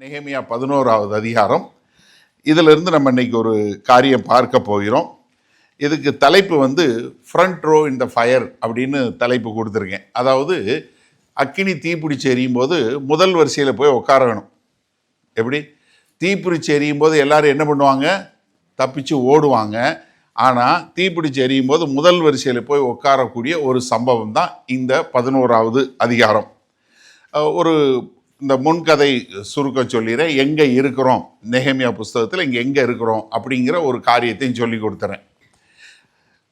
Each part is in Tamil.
நெகேமியா 11வது அதிகாரம். இதிலிருந்து நம்ம இன்னைக்கு ஒரு காரியம் பார்க்க போகிறோம். இதுக்கு தலைப்பு வந்து front row in the fire அப்படின்னு தலைப்பு கொடுத்துருக்கேன். அதாவது அக்கினி தீப்பிடிச்சு எரியும் போது முதல் வரிசையில் போய் உட்கார வேணும். எப்படி தீப்பிடிச்சு எரியும் போது எல்லாரும் என்ன பண்ணுவாங்க? தப்பிச்சு ஓடுவாங்க. ஆனால் தீப்பிடிச்சு எரியும் போது முதல் வரிசையில் போய் உட்காரக்கூடிய ஒரு சம்பவம் தான் இந்த 11வது அதிகாரம். ஒரு இந்த முன்கதை சுருக்க சொல்லிடுறேன். எங்கே இருக்கிறோம் நெகேமியா புஸ்தகத்தில், இங்கே எங்கே இருக்கிறோம் அப்படிங்கிற ஒரு காரியத்தையும் சொல்லி கொடுத்துறேன்.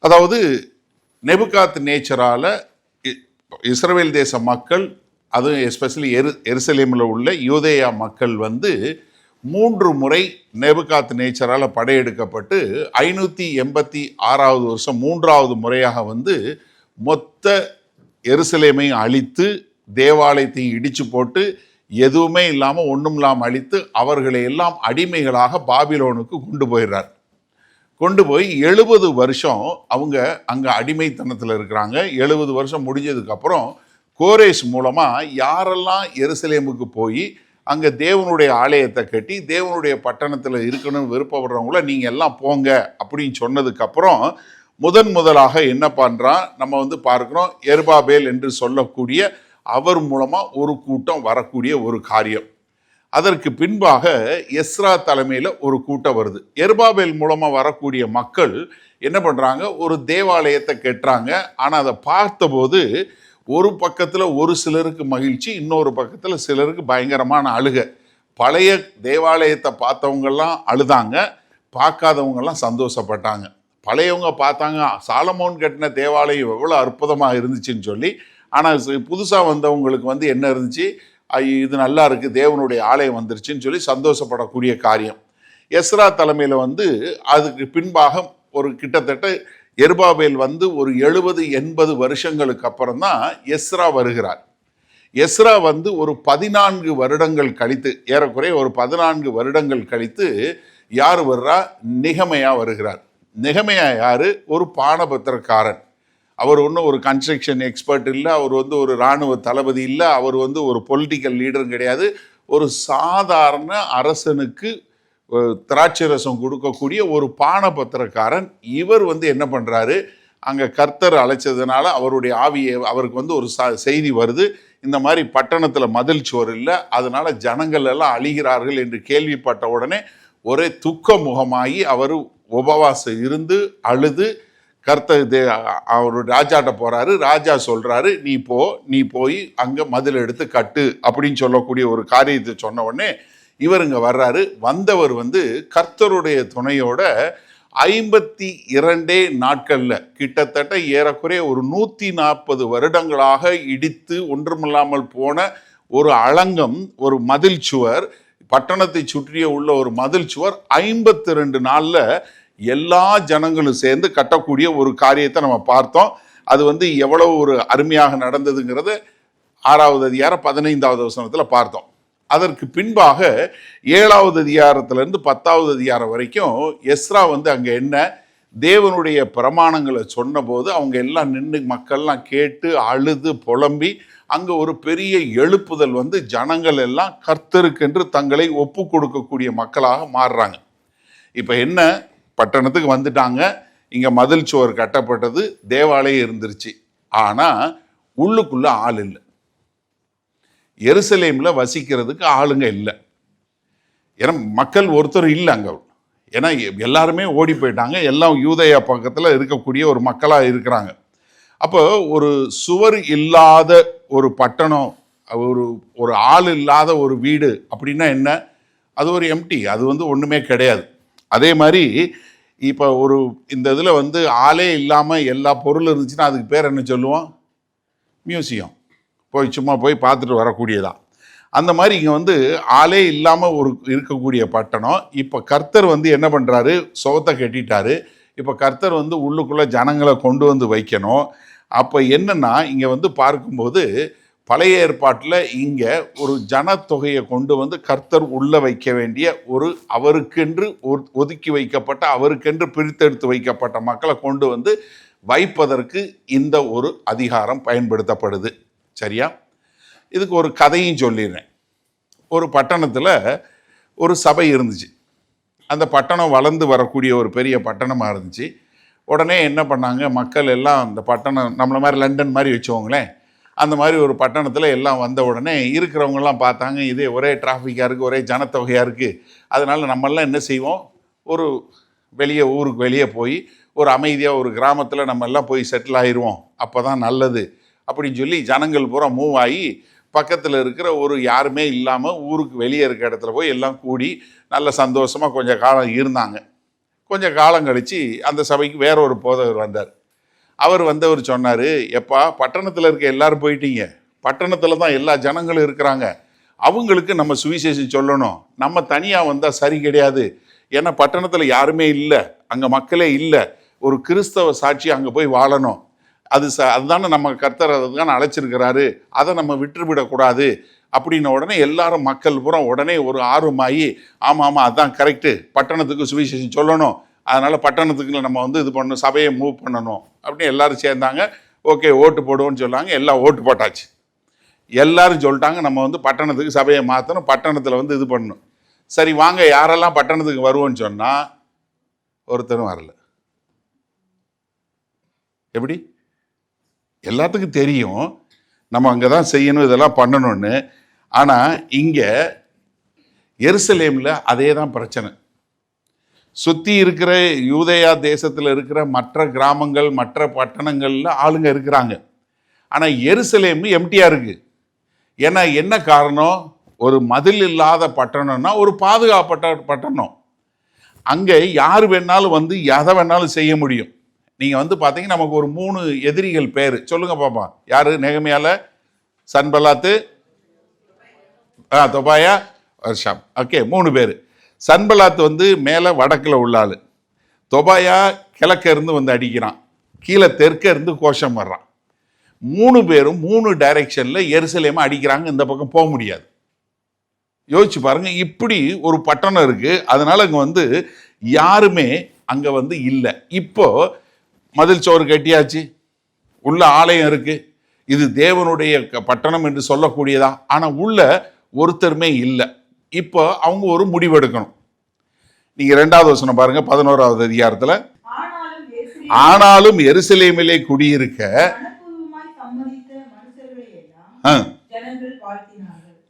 அதாவது நெபுகாத் நேச்சரால் இஸ்ரவேல் தேச மக்கள், அதுவும் எஸ்பெஷலி எருசலேமில் உள்ள யூதேயா மக்கள் வந்து 3 முறை நெபுகாத் நேச்சரால் படையெடுக்கப்பட்டு 586வது வருஷம் 3வது முறையாக வந்து மொத்த எருசலேமை அழித்து தேவாலயத்தையும் இடித்து போட்டு எதுவுமே இல்லாமல் ஒன்றும் இல்லாமல் அழித்து அவர்களை எல்லாம் அடிமைகளாக பாபிலோனுக்கு கொண்டு போயிடுறார். கொண்டு போய் 70 வருஷம் அவங்க அங்கே அடிமைத்தனத்தில் இருக்கிறாங்க. 70 வருஷம் முடிஞ்சதுக்கப்புறம் கோரேஸ் மூலமாக யாரெல்லாம் எருசலேமுக்கு போய் அங்கே தேவனுடைய ஆலயத்தை கட்டி தேவனுடைய பட்டணத்தில் இருக்கணும்னு விருப்பப்படுறவங்கள நீங்கள் எல்லாம் போங்க அப்படின்னு சொன்னதுக்கப்புறம் முதலாக என்ன பண்ணுறான் நம்ம வந்து பார்க்குறோம், எருபாபேல் என்று சொல்லக்கூடிய அவர் மூலமாக ஒரு கூட்டம் வரக்கூடிய ஒரு காரியம். அதற்கு பின்பாக எஸ்ரா தலைமையில் ஒரு கூட்டம் வருது. எருபாபேல் மூலமாக வரக்கூடிய மக்கள் என்ன பண்ணுறாங்க? ஒரு தேவாலயத்தை கட்டுறாங்க. ஆனால் அதை பார்த்தபோது ஒரு பக்கத்தில் ஒரு சிலருக்கு மகிழ்ச்சி, இன்னொரு பக்கத்தில் சிலருக்கு பயங்கரமான அழுகை. பழைய தேவாலயத்தை பார்த்தவங்கெல்லாம் அழுதாங்க, பார்க்காதவங்கெல்லாம் சந்தோஷப்பட்டாங்க. பழையவங்க பார்த்தாங்க, சாலமோன் கட்டின தேவாலயம் எவ்வளோ அற்புதமாக இருந்துச்சுன்னு சொல்லி. ஆனால் புதுசாக வந்தவங்களுக்கு வந்து என்ன இருந்துச்சு? இது நல்லா இருக்குது, தேவனுடைய ஆலயம் வந்துருச்சுன்னு சொல்லி சந்தோஷப்படக்கூடிய காரியம். எஸ்ரா தலைமையில் வந்து அதுக்கு பின்பாக ஒரு கிட்டத்தட்ட எருபாபேல் வந்து ஒரு 70-80 வருஷங்களுக்கு அப்புறம் தான் எஸ்ரா வருகிறார். எஸ்ரா வந்து ஒரு 14 வருடங்கள் கழித்து, ஏறக்குறைய ஒரு 14 வருடங்கள் கழித்து யார் வர்றா? நெகேமியா வருகிறார். நெகேமியா யார்? ஒரு பானபத்திரக்காரன். அவர் ஒன்றும் ஒரு கன்ஸ்ட்ரக்ஷன் எக்ஸ்பர்ட் இல்லை, அவர் வந்து ஒரு இராணுவ தளபதி இல்லை, அவர் வந்து ஒரு பொலிட்டிக்கல் லீடரும் கிடையாது. ஒரு சாதாரண அரசனுக்கு திராட்சை ரசம் கொடுக்கக்கூடிய ஒரு பானபத்திரக்காரன். இவர் வந்து என்ன பண்ணுறாரு? அங்கே கர்த்தர் அழைச்சதுனால அவருடைய ஆவியை அவருக்கு வந்து ஒரு செய்தி வருது, இந்த மாதிரி பட்டணத்தில் மதில் சுவர் இல்லை, அதனால ஜனங்கள் எல்லாம் அழிகிறார்கள் என்று கேள்விப்பட்ட உடனே ஒரே துக்க முகமாகி அவர் உபவாசம் இருந்து அழுது அவரு ராஜாட்ட போறாரு. ராஜா சொல்றாரு, நீ போய் அங்க மதில் எடுத்து கட்டு அப்படின்னு சொல்லக்கூடிய ஒரு காரியத்தை சொன்ன உடனே இவருங்க வர்றாரு. வந்தவர் வந்து கர்த்தருடைய துணையோட 52 நாட்கள்ல கிட்டத்தட்ட ஏறக்குறைய ஒரு 140 வருடங்களாக இடித்து ஒன்றுமில்லாமல் போன ஒரு அலங்கம், ஒரு மதில் சுவர், பட்டணத்தை சுற்றிய உள்ள ஒரு மதில் சுவர் 52 நாள்ல எல்லா ஜனங்களும் சேர்ந்து கட்டக்கூடிய ஒரு காரியத்தை நம்ம பார்த்தோம். அது வந்து எவ்வளவு ஒரு அருமையாக நடந்ததுங்கிறத 6வது அதிகாரம் 15வது வசனத்தில் பார்த்தோம். அதற்கு பின்பாக 7வது அதிகாரத்திலிருந்து 10வது அதிகாரம் வரைக்கும் எஸ்ரா வந்து அங்கே என்ன தேவனுடைய பிரமாணங்களை சொன்னபோது அவங்க எல்லாம் நின்று மக்கள்லாம் கேட்டு அழுது புலம்பி அங்கே ஒரு பெரிய எழுப்புதல் வந்து ஜனங்கள் எல்லாம் கர்த்தருக்கென்று தங்களை ஒப்பு கொடுக்கக்கூடிய மக்களாக மாறுறாங்க. இப்போ என்ன, பட்டணத்துக்கு வந்துட்டாங்க, இங்கே மதில் சுவர் கட்டப்பட்டது, தேவாலயம் இருந்துருச்சு. ஆனால் உள்ளுக்குள்ள ஆள் இல்லை. எருசலேமில் வசிக்கிறதுக்கு ஆளுங்க இல்லை. ஏன்னா மக்கள் ஒருத்தர் இல்லை அங்கே. ஏன்னா எல்லாருமே ஓடி போயிட்டாங்க, எல்லாம் யூதேயா பக்கத்தில் இருக்கக்கூடிய ஒரு மக்களாக இருக்கிறாங்க. அப்போ ஒரு சுவர் இல்லாத ஒரு பட்டணம், ஒரு ஆள் இல்லாத ஒரு வீடு அப்படின்னா என்ன? அது ஒரு எம்டி, அது வந்து ஒன்றுமே கிடையாது. அதே மாதிரி இப்போ இந்த இதில் வந்து ஆளே இல்லாமல் எல்லா பொருளும் இருந்துச்சுன்னா அதுக்கு பேர் என்ன சொல்லுவோம்? மியூசியம். சும்மா போய் பார்த்துட்டு வரக்கூடியதான். அந்த மாதிரி இங்கே வந்து ஆளே இல்லாமல் இருக்கக்கூடிய பட்டணம். இப்போ கர்த்தர் வந்து என்ன பண்ணுறாரு? சுவத்தை கட்டிட்டாரு. இப்போ கர்த்தர் வந்து உள்ளுக்குள்ளே ஜனங்களை கொண்டு வந்து வைக்கணும். அப்போ என்னன்னா இங்கே வந்து பார்க்கும்போது பழைய ஏற்பாட்டில் இங்கே ஒரு ஜனத்தொகையை கொண்டு வந்து கர்த்தர் உள்ள வைக்க வேண்டிய ஒரு அவருக்கென்று ஒதுக்கி வைக்கப்பட்ட, அவருக்கென்று பிரித்தெடுத்து வைக்கப்பட்ட மக்களை கொண்டு வந்து வைப்பதற்கு இந்த ஒரு அதிகாரம் பயன்படுத்தப்படுது. சரியா? இதுக்கு ஒரு கதையும் சொல்லிடுறேன். ஒரு பட்டணத்தில் ஒரு சபை இருந்துச்சு. அந்த பட்டணம் வளர்ந்து வரக்கூடிய ஒரு பெரிய பட்டணமாக இருந்துச்சு. உடனே என்ன பண்ணாங்க, மக்கள் எல்லாம் அந்த பட்டணம் நம்மளை மாதிரி லண்டன் மாதிரி வச்சுக்கோங்களேன், அந்த மாதிரி ஒரு பட்டணத்தில் எல்லாம் வந்த உடனே இருக்கிறவங்கெல்லாம் பார்த்தாங்க, இதே ஒரே டிராஃபிக்காக இருக்குது, ஒரே ஜனத்தொகையாக இருக்குது. அதனால் நம்மெல்லாம் என்ன செய்வோம், ஒரு ஊருக்கு வெளியே போய் ஒரு அமைதியாக ஒரு கிராமத்தில் நம்ம எல்லாம் போய் செட்டில் ஆயிடுவோம், அப்போ தான் நல்லது அப்படின்னு சொல்லி ஜனங்கள் பூரா மூவ் ஆகி பக்கத்தில் இருக்கிற ஒரு யாருமே இல்லாமல் ஊருக்கு வெளியே இருக்க இடத்துல போய் எல்லாம் கூடி நல்ல சந்தோஷமாக கொஞ்சம் காலம் இருந்தாங்க. கொஞ்சம் காலம் கழித்து அந்த சபைக்கு வேற ஒரு போதகர் வந்தார். அவர் வந்தவர் சொன்னார், எப்பா பட்டணத்தில் இருக்க எல்லாரும் போயிட்டீங்க, பட்டணத்தில் தான் எல்லா ஜனங்களும் இருக்கிறாங்க, அவங்களுக்கு நம்ம சுவிசேஷம் சொல்லணும், நம்ம தனியாக வந்தால் சரி கிடையாது, ஏன்னா பட்டணத்தில் யாருமே இல்லை, அங்கே மக்களே இல்லை, ஒரு கிறிஸ்தவ சாட்சி அங்கே போய் வாழணும், அதுதானே நம்ம கர்த்தர் அதுதானே அழைச்சிருக்கிறாரு, அதை நம்ம விட்டுவிடக்கூடாது அப்படின்ன உடனே எல்லாரும் மக்கள் பூரா உடனே ஒரு ஆர்வமாகி, ஆமாம் அதுதான் கரெக்டு, பட்டணத்துக்கு சுவிசேஷம் சொல்லணும், அதனால் பட்டணத்துக்கு நம்ம இது பண்ணணும், சபையை மூவ் பண்ணணும் அப்படின்னு எல்லாரும் சேர்ந்தாங்க. ஓகே ஓட்டு போடுவோன்னு சொன்னாங்க. எல்லாம் ஓட்டு போட்டாச்சு. எல்லாரும் சொல்லிட்டாங்க நம்ம பட்டணத்துக்கு சபையை மாற்றணும், பட்டணத்தில் இது பண்ணணும். சரி வாங்க யாரெல்லாம் பட்டணத்துக்கு வருவோன்னு சொன்னால் ஒருத்தரும் வரல. எப்படி? எல்லாத்துக்கும் தெரியும் நம்ம அங்கே தான் செய்யணும், இதெல்லாம் பண்ணணும்னு. ஆனால் இங்கே எருசலேமில் அதே தான் பிரச்சனை. சுற்றி இருக்கிற யூதேயா தேசத்தில் இருக்கிற மற்ற கிராமங்கள் மற்ற பட்டணங்களில் ஆளுங்க இருக்கிறாங்க. ஆனால் எருசலேம் எம்டியாக இருக்குது. ஏன்னா என்ன காரணம், ஒரு மதில் இல்லாத பட்டணம்னா ஒரு பாதுகாப்பட்ட பட்டணம். அங்கே யார் வேணாலும் எதை வேணாலும் செய்ய முடியும். நீங்கள் பார்த்தீங்கன்னா நமக்கு ஒரு 3 எதிரிகள் பேர் சொல்லுங்க பாப்பா. யார்? நெகமியால, சன்பலாத்து, தொபாயா, வர்ஷாம். ஓகே 3 பேர். சன்பலாத்து மேலே வடக்கில் உள்ள ஆள், தொபாயா கிழக்க இருந்து அடிக்கிறான், கீழே தெற்க இருந்து கோஷம் வர்றான். 3 பேரும் 3 டைரக்ஷனில் எருசலேமை அடிக்கிறாங்க, இந்த பக்கம் போக முடியாது. யோசிச்சு பாருங்க, இப்படி ஒரு பட்டணம் இருக்கு. அதனால அங்கே யாருமே அங்கே இல்லை. இப்போ மதில் சோறு கட்டியாச்சு, உள்ள ஆலயம் இருக்கு, இது தேவனுடைய பட்டணம் என்று சொல்லக்கூடியதா, ஆனால் உள்ள ஒருத்தருமே இல்லை. இப்போ அவங்க ஒரு முடிவெடுக்கணும். நீங்க 2வது வசனம் பாருங்க, 11வது அதிகாரத்தில், ஆனாலும் எருசலேமிலே குடியிருக்க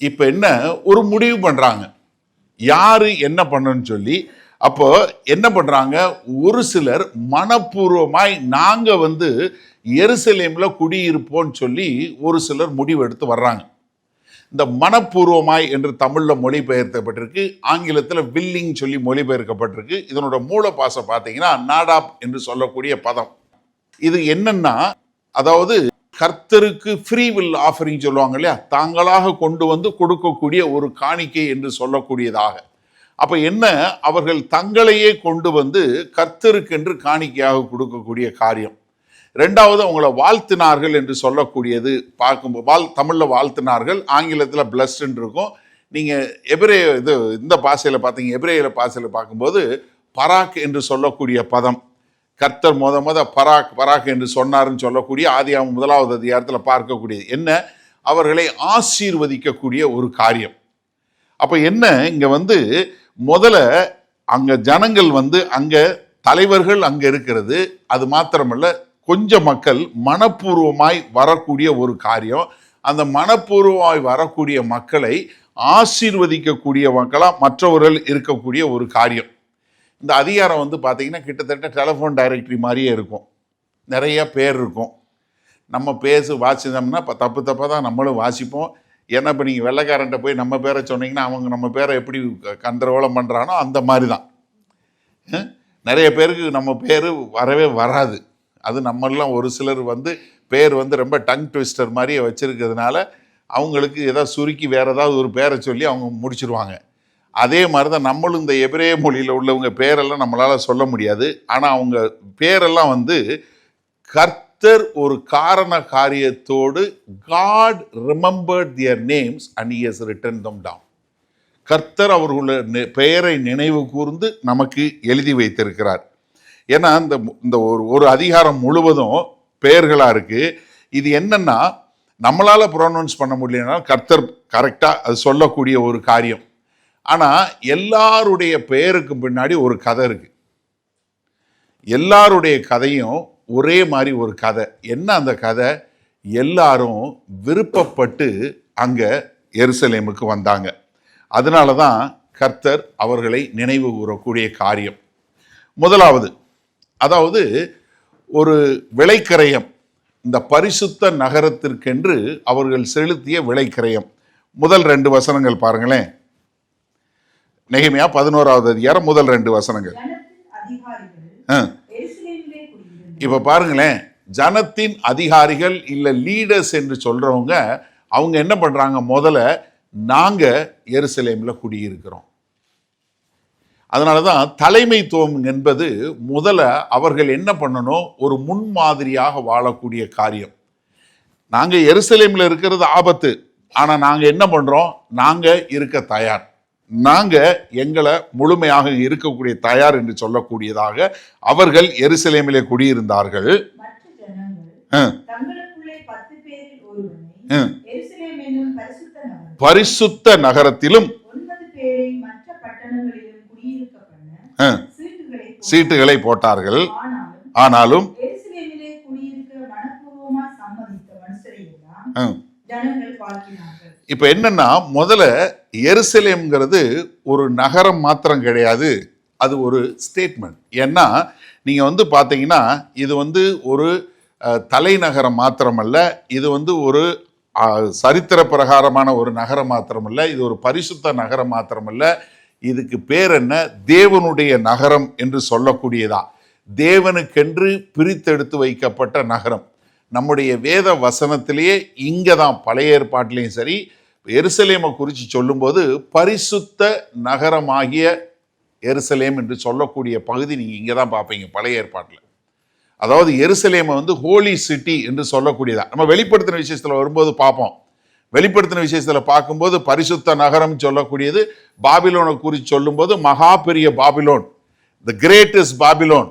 இப்ப என்ன ஒரு முடிவு பண்றாங்க, யாரு என்ன பண்ணணும்னு சொல்லி. அப்போ என்ன பண்றாங்க, ஒரு சிலர் மனப்பூர்வமாய் நாங்க எருசலேம்ல குடியிருப்போம்னு சொல்லி ஒரு சிலர் முடிவெடுத்து வர்றாங்க. இந்த மனப்பூர்வமாய் என்று தமிழ்ல மொழிபெயர்க்கப்பட்டிருக்கு, ஆங்கிலத்தில் வில்லிங் சொல்லி மொழிபெயர்க்கப்பட்டிருக்கு. இதனோட மூல பாசம் பார்த்தீங்கன்னா நாடாப் என்று சொல்லக்கூடிய பதம். இது என்னன்னா, அதாவது கர்த்தருக்கு ஃப்ரீ வில் ஆஃபரிங் சொல்லுவாங்க இல்லையா, தாங்களாக கொண்டு கொடுக்கக்கூடிய ஒரு காணிக்கை என்று சொல்லக்கூடியதாக. அப்ப என்ன, அவர்கள் தங்களையே கொண்டு கர்த்தருக்கு என்று காணிக்கையாக கொடுக்கக்கூடிய காரியம். 2வது அவங்கள வாழ்த்தினார்கள் என்று சொல்லக்கூடியது பார்க்கும்போது, தமிழில் வாழ்த்தினார்கள், ஆங்கிலத்தில் பிளஸ்ட் இருக்கும். நீங்கள் இந்த பாஷையில் பார்த்தீங்க, எபிரேய பாஷையில் பார்க்கும்போது பராக் என்று சொல்லக்கூடிய பதம், கர்த்தர் பராக் என்று சொன்னார்னு சொல்லக்கூடிய ஆதியாகமம் 1வது அதிகாரத்தில் பார்க்கக்கூடியது என்ன, அவர்களை ஆசீர்வதிக்கக்கூடிய ஒரு காரியம். அப்போ என்ன, இங்கே முதல்ல அங்கே ஜனங்கள் அங்கே தலைவர்கள் அங்கே இருக்கிறது, அது மாத்திரமல்ல கொஞ்சம் மக்கள் மனப்பூர்வமாய் வரக்கூடிய ஒரு காரியம். அந்த மனப்பூர்வமாய் வரக்கூடிய மக்களை ஆசீர்வதிக்கக்கூடிய மக்களாக மற்றவர்கள் இருக்கக்கூடிய ஒரு காரியம். இந்த அதிகாரம் பார்த்தீங்கன்னா கிட்டத்தட்ட டெலிஃபோன் டைரக்டரி மாதிரியே இருக்கும், நிறைய பேர் இருக்கும். நம்ம வாசித்தோம்னா தப்பாக தான் நம்மளும் வாசிப்போம். ஏன்னா இப்போ நீங்கள் வெள்ளைக்காரன்ட்ட போய் நம்ம பேரை சொன்னீங்கன்னா அவங்க நம்ம பேரை எப்படி கந்தரகோலம் பண்ணுறானோ அந்த மாதிரி தான். நிறைய பேருக்கு நம்ம பேர் வரவே வராது. அது நம்மளாம் ஒரு சிலர் பேர் ரொம்ப டங் ட்விஸ்டர் மாதிரியே வச்சுருக்கிறதுனால அவங்களுக்கு ஏதாவது சுருக்கி வேறு ஏதாவது ஒரு பேரை சொல்லி அவங்க முடிச்சிருவாங்க. அதே மாதிரி தான் நம்மளும் இந்த எபிரேய மொழியில் உள்ளவங்க பேரெல்லாம் நம்மளால் சொல்ல முடியாது. ஆனால் அவங்க பேரெல்லாம் கர்த்தர் ஒரு காரண காரியத்தோடு God remembered their names and he has written them down. கர்த்தர் அவர்களுடைய பெயரை நினைவு கூர்ந்து நமக்கு எழுதி வைத்திருக்கிறார். ஏன்னா இந்த ஒரு அதிகாரம் முழுவதும் பெயர்களாக இருக்குது. இது என்னன்னா, நம்மளால் ப்ரொனவுன்ஸ் பண்ண முடியலன்னா கர்த்தர் கரெக்டாக அது சொல்லக்கூடிய ஒரு காரியம். ஆனால் எல்லாருடைய பெயருக்கு பின்னாடி ஒரு கதை இருக்கு. எல்லாருடைய கதையும் ஒரே மாதிரி ஒரு கதை. என்ன அந்த கதை? எல்லாரும் விருப்பப்பட்டு அங்கே எருசலேமுக்கு வந்தாங்க. அதனால தான் கர்த்தர் அவர்களை நினைவு கூறக்கூடிய காரியம். முதலாவது, அதாவது ஒரு விலைக்கிரயம், இந்த பரிசுத்த நகரத்திற்கென்று அவர்கள் செலுத்திய விலைக்கிரயம். முதல் 2 வசனங்கள் பாருங்களேன். நெகேமியா 11வது அதிகாரம் முதல் 2 வசனங்கள். இப்ப பாருங்களேன், ஜனத்தின் அதிகாரிகள் இல்ல லீடர்ஸ் என்று சொல்றவங்க அவங்க என்ன பண்றாங்க? முதல்ல நாங்க எருசலேம்ல குடியிருக்கிறோம். அதனாலதான் தலைமைத்துவம் என்பது முதல்ல அவர்கள் என்ன பண்ணணும்? ஒரு முன்மாதிரியாக வாழக்கூடிய காரியம். நாங்க எருசலேம்ல இருக்கிறது ஆபத்து, ஆனா நாங்க என்ன பண்றோம்? நாங்க இருக்க தயார், நாங்க எங்களை முழுமையாக இருக்கக்கூடிய தயார் என்று சொல்லக்கூடியதாக அவர்கள் எருசலேமிலே குடியிருந்தார்கள். பரிசுத்த நகரத்திலும் சீட்டுகளை போட்டார்கள். ஆனாலும் இப்ப என்னன்னா, முதல்ல எருசலேம்ங்கிறது ஒரு நகரம் மாத்திரம் கிடையாது, அது ஒரு ஸ்டேட்மெண்ட். ஏன்னா நீங்க பாத்தீங்கன்னா இது ஒரு தலைநகரம் மாத்திரமல்ல, இது ஒரு சரித்திர பிரகாரமான ஒரு நகரம் மாத்திரமல்ல, இது ஒரு பரிசுத்த நகரம் மாத்திரமல்ல, இதுக்கு பேர் என்ன? தேவனுடைய நகரம் என்று சொல்லக்கூடியதா. தேவனுக்கென்று பிரித்தெடுத்து வைக்கப்பட்ட நகரம். நம்முடைய வேத வசனத்திலேயே இங்கே தான், பழைய ஏற்பாட்டிலையும் சரி, எருசலேமை குறித்து சொல்லும்போது பரிசுத்த நகரமாகிய எருசலேம் என்று சொல்லக்கூடிய பகுதி நீங்கள் இங்கே தான் பார்ப்பீங்க பழைய ஏற்பாட்டில். அதாவது எருசலேமை ஹோலி சிட்டி என்று சொல்லக்கூடியதா. நம்ம வெளிப்படுத்தின விஷயத்தில் வரும்போது பார்ப்போம். வெளிப்படுத்தின விஷயத்தில் பார்க்கும்போது பரிசுத்த நகரம் சொல்லக்கூடியது, பாபிலோனை குறித்து சொல்லும்போது மகா பெரிய Babylon, the greatest Babylon,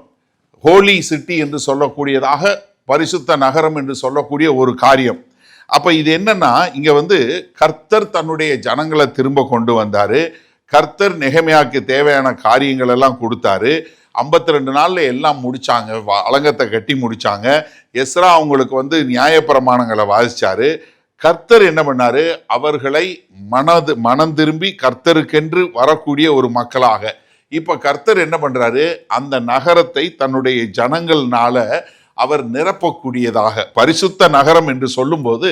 holy city என்று சொல்லக்கூடியதாக பரிசுத்த நகரம் என்று சொல்லக்கூடிய ஒரு காரியம். அப்ப இது என்னன்னா, இங்க கர்த்தர் தன்னுடைய ஜனங்களை திரும்ப கொண்டு வந்தாரு. கர்த்தர் நெகேமியாவுக்கு தேவையான காரியங்கள் எல்லாம் கொடுத்தாரு. 52 நாள்ல எல்லாம் முடிச்சாங்க, அலங்கத்தை கட்டி முடிச்சாங்க. எஸ்ரா அவங்களுக்கு நியாயப்பிரமாணங்களை வாசிச்சாரு. கர்த்தர் என்ன பண்ணாரு? அவர்களை மனம் திரும்பி கர்த்தருக்கென்று வரக்கூடிய ஒரு மக்களாக இப்ப கர்த்தர் என்ன பண்றாரு? அந்த நகரத்தை தன்னுடைய ஜனங்கள்னால அவர் நிரப்பக்கூடியதாக, பரிசுத்த நகரம் என்று சொல்லும்போது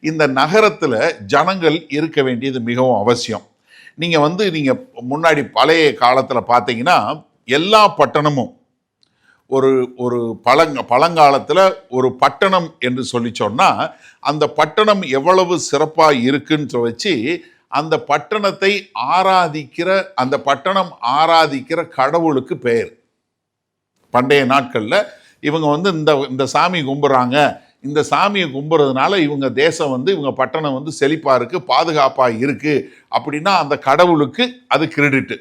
இந்த நகரத்துல ஜனங்கள் இருக்க வேண்டியது மிகவும் அவசியம். நீங்க முன்னாடி பழைய காலத்துல பார்த்தீங்கன்னா எல்லா பட்டணமும் ஒரு ஒரு பழங்காலத்தில் ஒரு பட்டணம் என்று சொல்லி சொன்னால் அந்த பட்டணம் எவ்வளவு சிறப்பாக இருக்குன்னு வச்சு அந்த பட்டணத்தை அந்த பட்டணம் ஆராதிக்கிற கடவுளுக்கு பெயர். பண்டைய நாட்களில் இவங்க இந்த சாமி கும்பிட்றாங்க, இந்த சாமியை கும்பிட்றதுனால இவங்க தேசம் இவங்க பட்டணம் செழிப்பாக இருக்குது, பாதுகாப்பாக இருக்குது அப்படின்னா அந்த கடவுளுக்கு அது கிரெடிட்டு.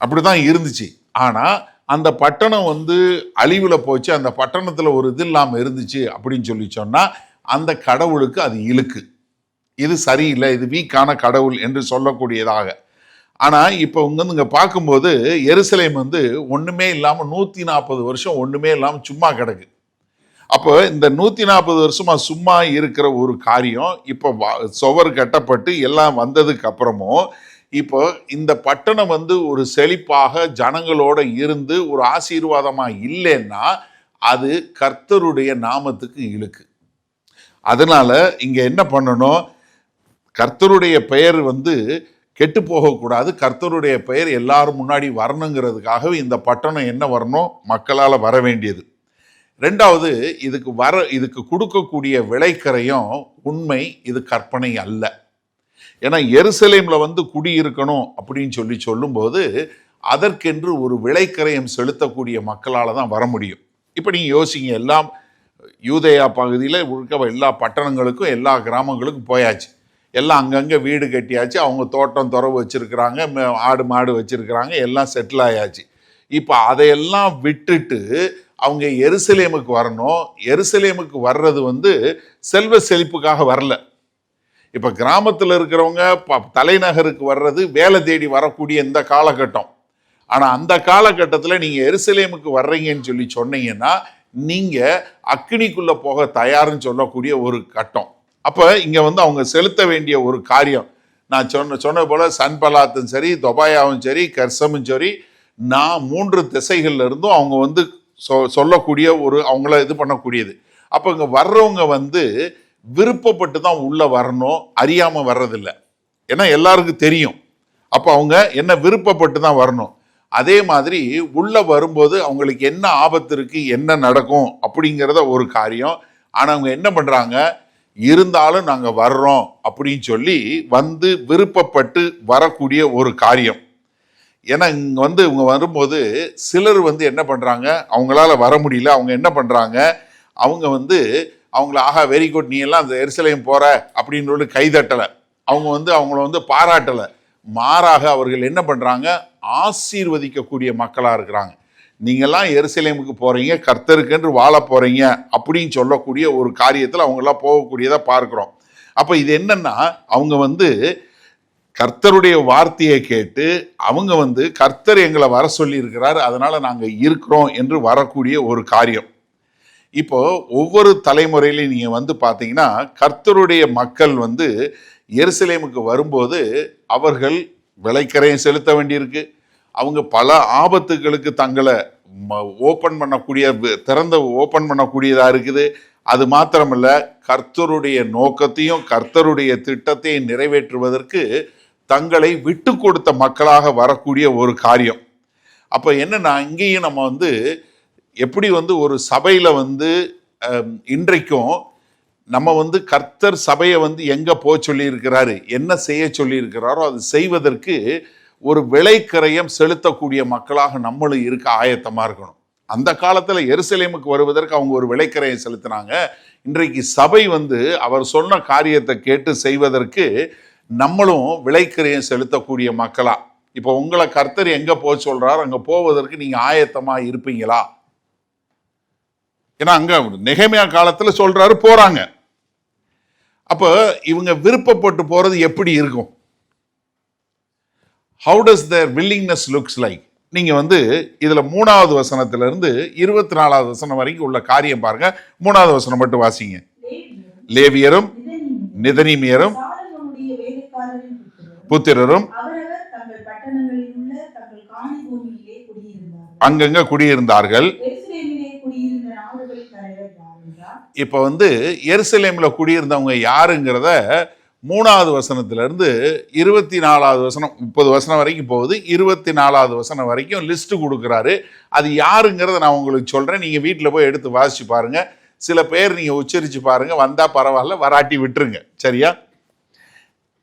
அப்படி தான் இருந்துச்சு. ஆனால் அந்த பட்டணம் அழிவில் போச்சு, அந்த பட்டணத்தில் ஒரு இது இல்லாமல் இருந்துச்சு அப்படின்னு சொல்லி சொன்னால் அந்த கடவுளுக்கு அது இழுக்கு, இது சரியில்லை, இது வீக்கான கடவுள் என்று சொல்லக்கூடியதாக. ஆனால் இப்போ இங்கே பார்க்கும்போது எருசலேம் ஒன்றுமே இல்லாமல் 140 வருஷம் ஒன்றுமே இல்லாமல் சும்மா கிடக்கு. அப்போ இந்த 140 வருஷமா சும்மா இருக்கிற ஒரு காரியம் இப்போ சுவர் கட்டப்பட்டு எல்லாம் வந்ததுக்கு அப்புறமும் இப்போ இந்த பட்டணம் ஒரு செழிப்பாக ஜனங்களோட இருந்து ஒரு ஆசீர்வாதமா இல்லைன்னா அது கர்த்தருடைய நாமத்துக்கு இழுக்கு. அதனால இங்க என்ன பண்ணணும்? கர்த்தருடைய பெயர் கெட்டு போகக்கூடாது, கர்த்தருடைய பெயர் எல்லாரும் முன்னாடி வரணுங்கிறதுக்காகவே இந்த பட்டணம் என்ன வரணும்? மக்களால் வர வேண்டியது. ரெண்டாவது, இதுக்கு கொடுக்கக்கூடிய விலைக்கரையும் உண்மை, இது கற்பனை அல்ல. ஏன்னா எருசலேம்ல குடியிருக்கணும் அப்படின்னு சொல்லும்போது அதற்கென்று ஒரு விலைக்கரையம் செலுத்தக்கூடிய மக்களால் தான் வர முடியும். இப்போ நீங்கள் யோசிங்க, எல்லாம் யூதேயா பகுதியில் இருக்க எல்லா பட்டணங்களுக்கும் எல்லா கிராமங்களுக்கும் போயாச்சு, எல்லாம் அங்கங்கே வீடு கட்டியாச்சு, அவங்க தோட்டம் துறவு வச்சுருக்கிறாங்க, ஆடு மாடு வச்சுருக்கிறாங்க, எல்லாம் செட்டில் ஆயாச்சு. இப்போ அதையெல்லாம் விட்டுட்டு அவங்க எருசலேமுக்கு வரணும். எருசலேமுக்கு வர்றது செல்வ செழிப்புக்காக வரல. இப்போ கிராமத்தில் இருக்கிறவங்க தலைநகருக்கு வர்றது வேலை தேடி வரக்கூடிய இந்த காலகட்டம். ஆனால் அந்த காலகட்டத்தில் நீங்கள் எருசலேமுக்கு வர்றீங்கன்னு சொல்லி சொன்னீங்கன்னா நீங்கள் அக்கினிக்குள்ளே போக தயார்னு சொல்லக்கூடிய ஒரு கட்டம். அப்போ இங்கே அவங்க செலுத்த வேண்டிய ஒரு காரியம், நான் சொன்ன போல சன்பலாத்தும் சரி, தொபாயாவும் சரி, கர்சமும் சரி, நான் 3 திசைகள்ல இருந்தும் அவங்க சொல்லக்கூடிய ஒரு அவங்கள இது பண்ணக்கூடியது. அப்போ இங்கே வர்றவங்க விருப்பப்பட்டு தான் உள்ள வரணும், அறியாம வர்றதில்லை. ஏன்னா எல்லாருக்கும் தெரியும். அப்போ அவங்க என்ன விருப்பப்பட்டு தான் வரணும். அதே மாதிரி உள்ள வரும்போது அவங்களுக்கு என்ன ஆபத்து இருக்கு, என்ன நடக்கும் அப்படிங்கிறத ஒரு காரியம். ஆனா அவங்க என்ன பண்றாங்க, இருந்தாலும் நாங்க வர்றோம் அப்படின்னு சொல்லி விருப்பப்பட்டு வரக்கூடிய ஒரு காரியம். ஏன்னா இங்க இவங்க வரும்போது சிலர் என்ன பண்றாங்க, அவங்களால வர முடியல, அவங்க என்ன பண்றாங்க, அவங்க அவங்கள ஆஹா வெரி குட், நீ எல்லாம் அந்த எருசலேம் போற அப்படின்னு சொல்லி கைதட்டலை, அவங்க அவங்கள பாராட்டலை. மாறாக அவர்கள் என்ன பண்றாங்க, ஆசீர்வதிக்கக்கூடிய மக்களா இருக்கிறாங்க. நீங்கெல்லாம் எருசலேமுக்கு போறீங்க, கர்த்தருக்கென்று வாழ போறீங்க அப்படின்னு சொல்லக்கூடிய ஒரு காரியத்தில் அவங்கெல்லாம் போகக்கூடியதை பார்க்கிறோம். அப்ப இது என்னன்னா, அவங்க கர்த்தருடைய வார்த்தையை கேட்டு அவங்க கர்த்தர் எங்களை வர சொல்லி இருக்கிறார், அதனால நாங்க இருக்கிறோம் என்று வரக்கூடிய ஒரு காரியம். இப்போ ஒவ்வொரு தலைமுறையிலையும் நீங்க பார்த்தீங்கன்னா கர்த்தருடைய மக்கள் எருசலேமுக்கு வரும்போது அவர்கள் விலைக்கரையும் செலுத்த வேண்டியிருக்கு. அவங்க பல ஆபத்துகளுக்கு தங்களை ஓப்பன் பண்ணக்கூடியதா இருக்குது. அது மாத்திரமல்ல, கர்த்தருடைய நோக்கத்தையும் கர்த்தருடைய திட்டத்தையும் நிறைவேற்றுவதற்கு தங்களை விட்டு கொடுத்த மக்களாக வரக்கூடிய ஒரு காரியம். அப்ப என்னன்னா, இங்கேயும் நம்ம எப்படி ஒரு சபையில இன்றைக்கும் நம்ம கர்த்தர் சபையை எங்க போக சொல்லி இருக்கிறாரு, என்ன செய்ய சொல்லி இருக்கிறாரோ அது செய்வதற்கு ஒரு விலைக்கரையம் செலுத்தக்கூடிய மக்களாக நம்மளும் இருக்க ஆயத்தமா இருக்கணும். அந்த காலத்துல எருசலேமுக்கு வருவதற்கு அவங்க ஒரு விலைக்கரையம் செலுத்தினாங்க. இன்றைக்கு சபை அவர் சொன்ன காரியத்தை கேட்டு செய்வதற்கு நம்மளும் விலைக்கரையம் செலுத்தக்கூடிய மக்களா. இப்போ உங்களை கர்த்தர் எங்க போக சொல்றாரு, அங்க போவதற்கு நீங்க ஆயத்தமா இருப்பீங்களா? ஏன்னா அங்க நெகேமியா காலத்துல சொல்றாரு, போறாங்க. அப்ப இவங்க விருப்பப்பட்டு போறது எப்படி இருக்கும்? How does their willingness looks like? நீங்க இதுல 3வது வசனத்திலிருந்து 24வது வசனம் வரைக்கும் உள்ள காரியம் பாருங்க. 3வது வசனம் மட்டும் வாசிங்க. லேவியரும் நிதனிமியரும் புத்திரரும் அங்கங்க குடியிருந்தார்கள். இப்ப எருசலேம்ல குடியிருந்தவங்க யாருங்கிறத 3வது வசனத்திலிருந்து 24வது வசனம் 30 வசனம் வரைக்கும் போகுது. 24வது வசனம் வரைக்கும் லிஸ்ட் கொடுக்குறாரு. அது யாருங்கிறத நான் உங்களுக்கு சொல்றேன், நீங்க வீட்டில் போய் எடுத்து வாசிச்சு பாருங்க. சில பேர் நீங்க உச்சரிச்சு பாருங்க, வந்தா பரவாயில்ல, வராட்டி விட்டுருங்க, சரியா?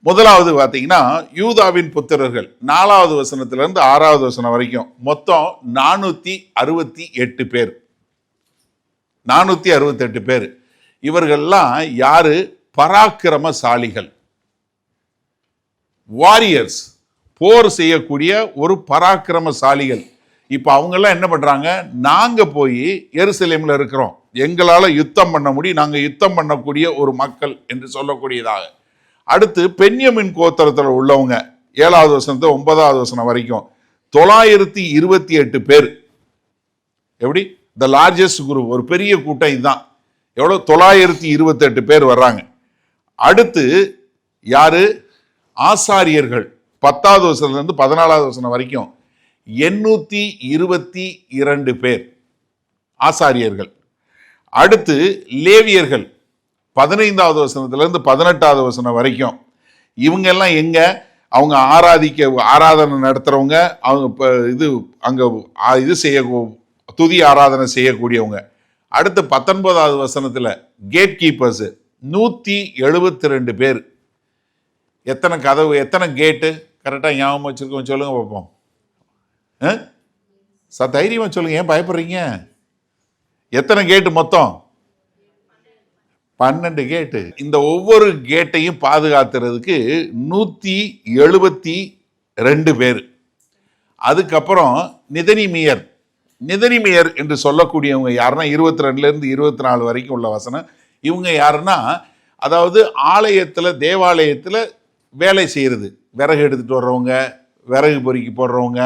முதலாவது பார்த்தீங்கன்னா யூதாவின் புத்திரர்கள் 4வது வசனத்திலிருந்து 6வது வசனம் வரைக்கும் மொத்தம் 468 பேர். 468 பேர். இவர்கள்லாம் யாரு? பராக்கிரமசாலிகள், வாரியர்ஸ், போர் செய்யக்கூடிய ஒரு பராக்கிரமசாலிகள். இப்ப அவங்க எல்லாம் என்ன பண்றாங்க, நாங்க போய் எருசலேம்ல இருக்கிறோம், எங்களால யுத்தம் பண்ண முடியும், நாங்க யுத்தம் பண்ணக்கூடிய ஒரு மக்கள் என்று சொல்லக்கூடியதாக. அடுத்து பென்யமின் கோத்திரத்தில் உள்ளவங்க 7வது வசனத்தை 9வது வசனம் வரைக்கும் 928 பேர். எப்படி? த லார்ஜஸ்ட் குரூப், ஒரு பெரிய கூட்டம் இதுதான். எவ்வளோ? 928 பேர் வர்றாங்க. அடுத்து யாரு? ஆசாரியர்கள் 10வது வசனத்திலிருந்து 14வது வசனம் வரைக்கும் 822 பேர் ஆசாரியர்கள். அடுத்து லேவியர்கள் 15வது வசனத்திலிருந்து 18வது வசனம் வரைக்கும். இவங்க எல்லாம் எங்க? அவங்க ஆராதனை நடத்துறவங்க, அவங்க இது செய்ய துதி ஆராதனை செய்யக்கூடியவங்க. அடுத்து 19வது வசனத்துல கேட் கீப்பர்ஸ் 172 பேர். எத்தனை கதவு, எத்தனை கேட்டு கரெக்டா ஞாபகம் வச்சிருக்கோம் சொல்லுங்க பார்ப்போம். தைரியமா சொல்லுங்க, ஏன் பயப்படுறீங்க? எத்தனை கேட்டு மொத்தம்? 12 கேட்டு. இந்த ஒவ்வொரு கேட்டையும் பாதுகாத்துறதுக்கு 172 பேர். அதுக்கப்புறம் நிதனிமியர் என்று சொல்லக்கூடியவங்க யாருன்னா 22ல இருந்து 24 வரைக்கும் உள்ள வசனம். இவங்க யாருன்னா அதாவது ஆலயத்தில் தேவாலயத்தில் வேலை செய்கிறது, விறகு எடுத்துகிட்டு வர்றவங்க, விறகு பொறுக்கி போடுறவங்க,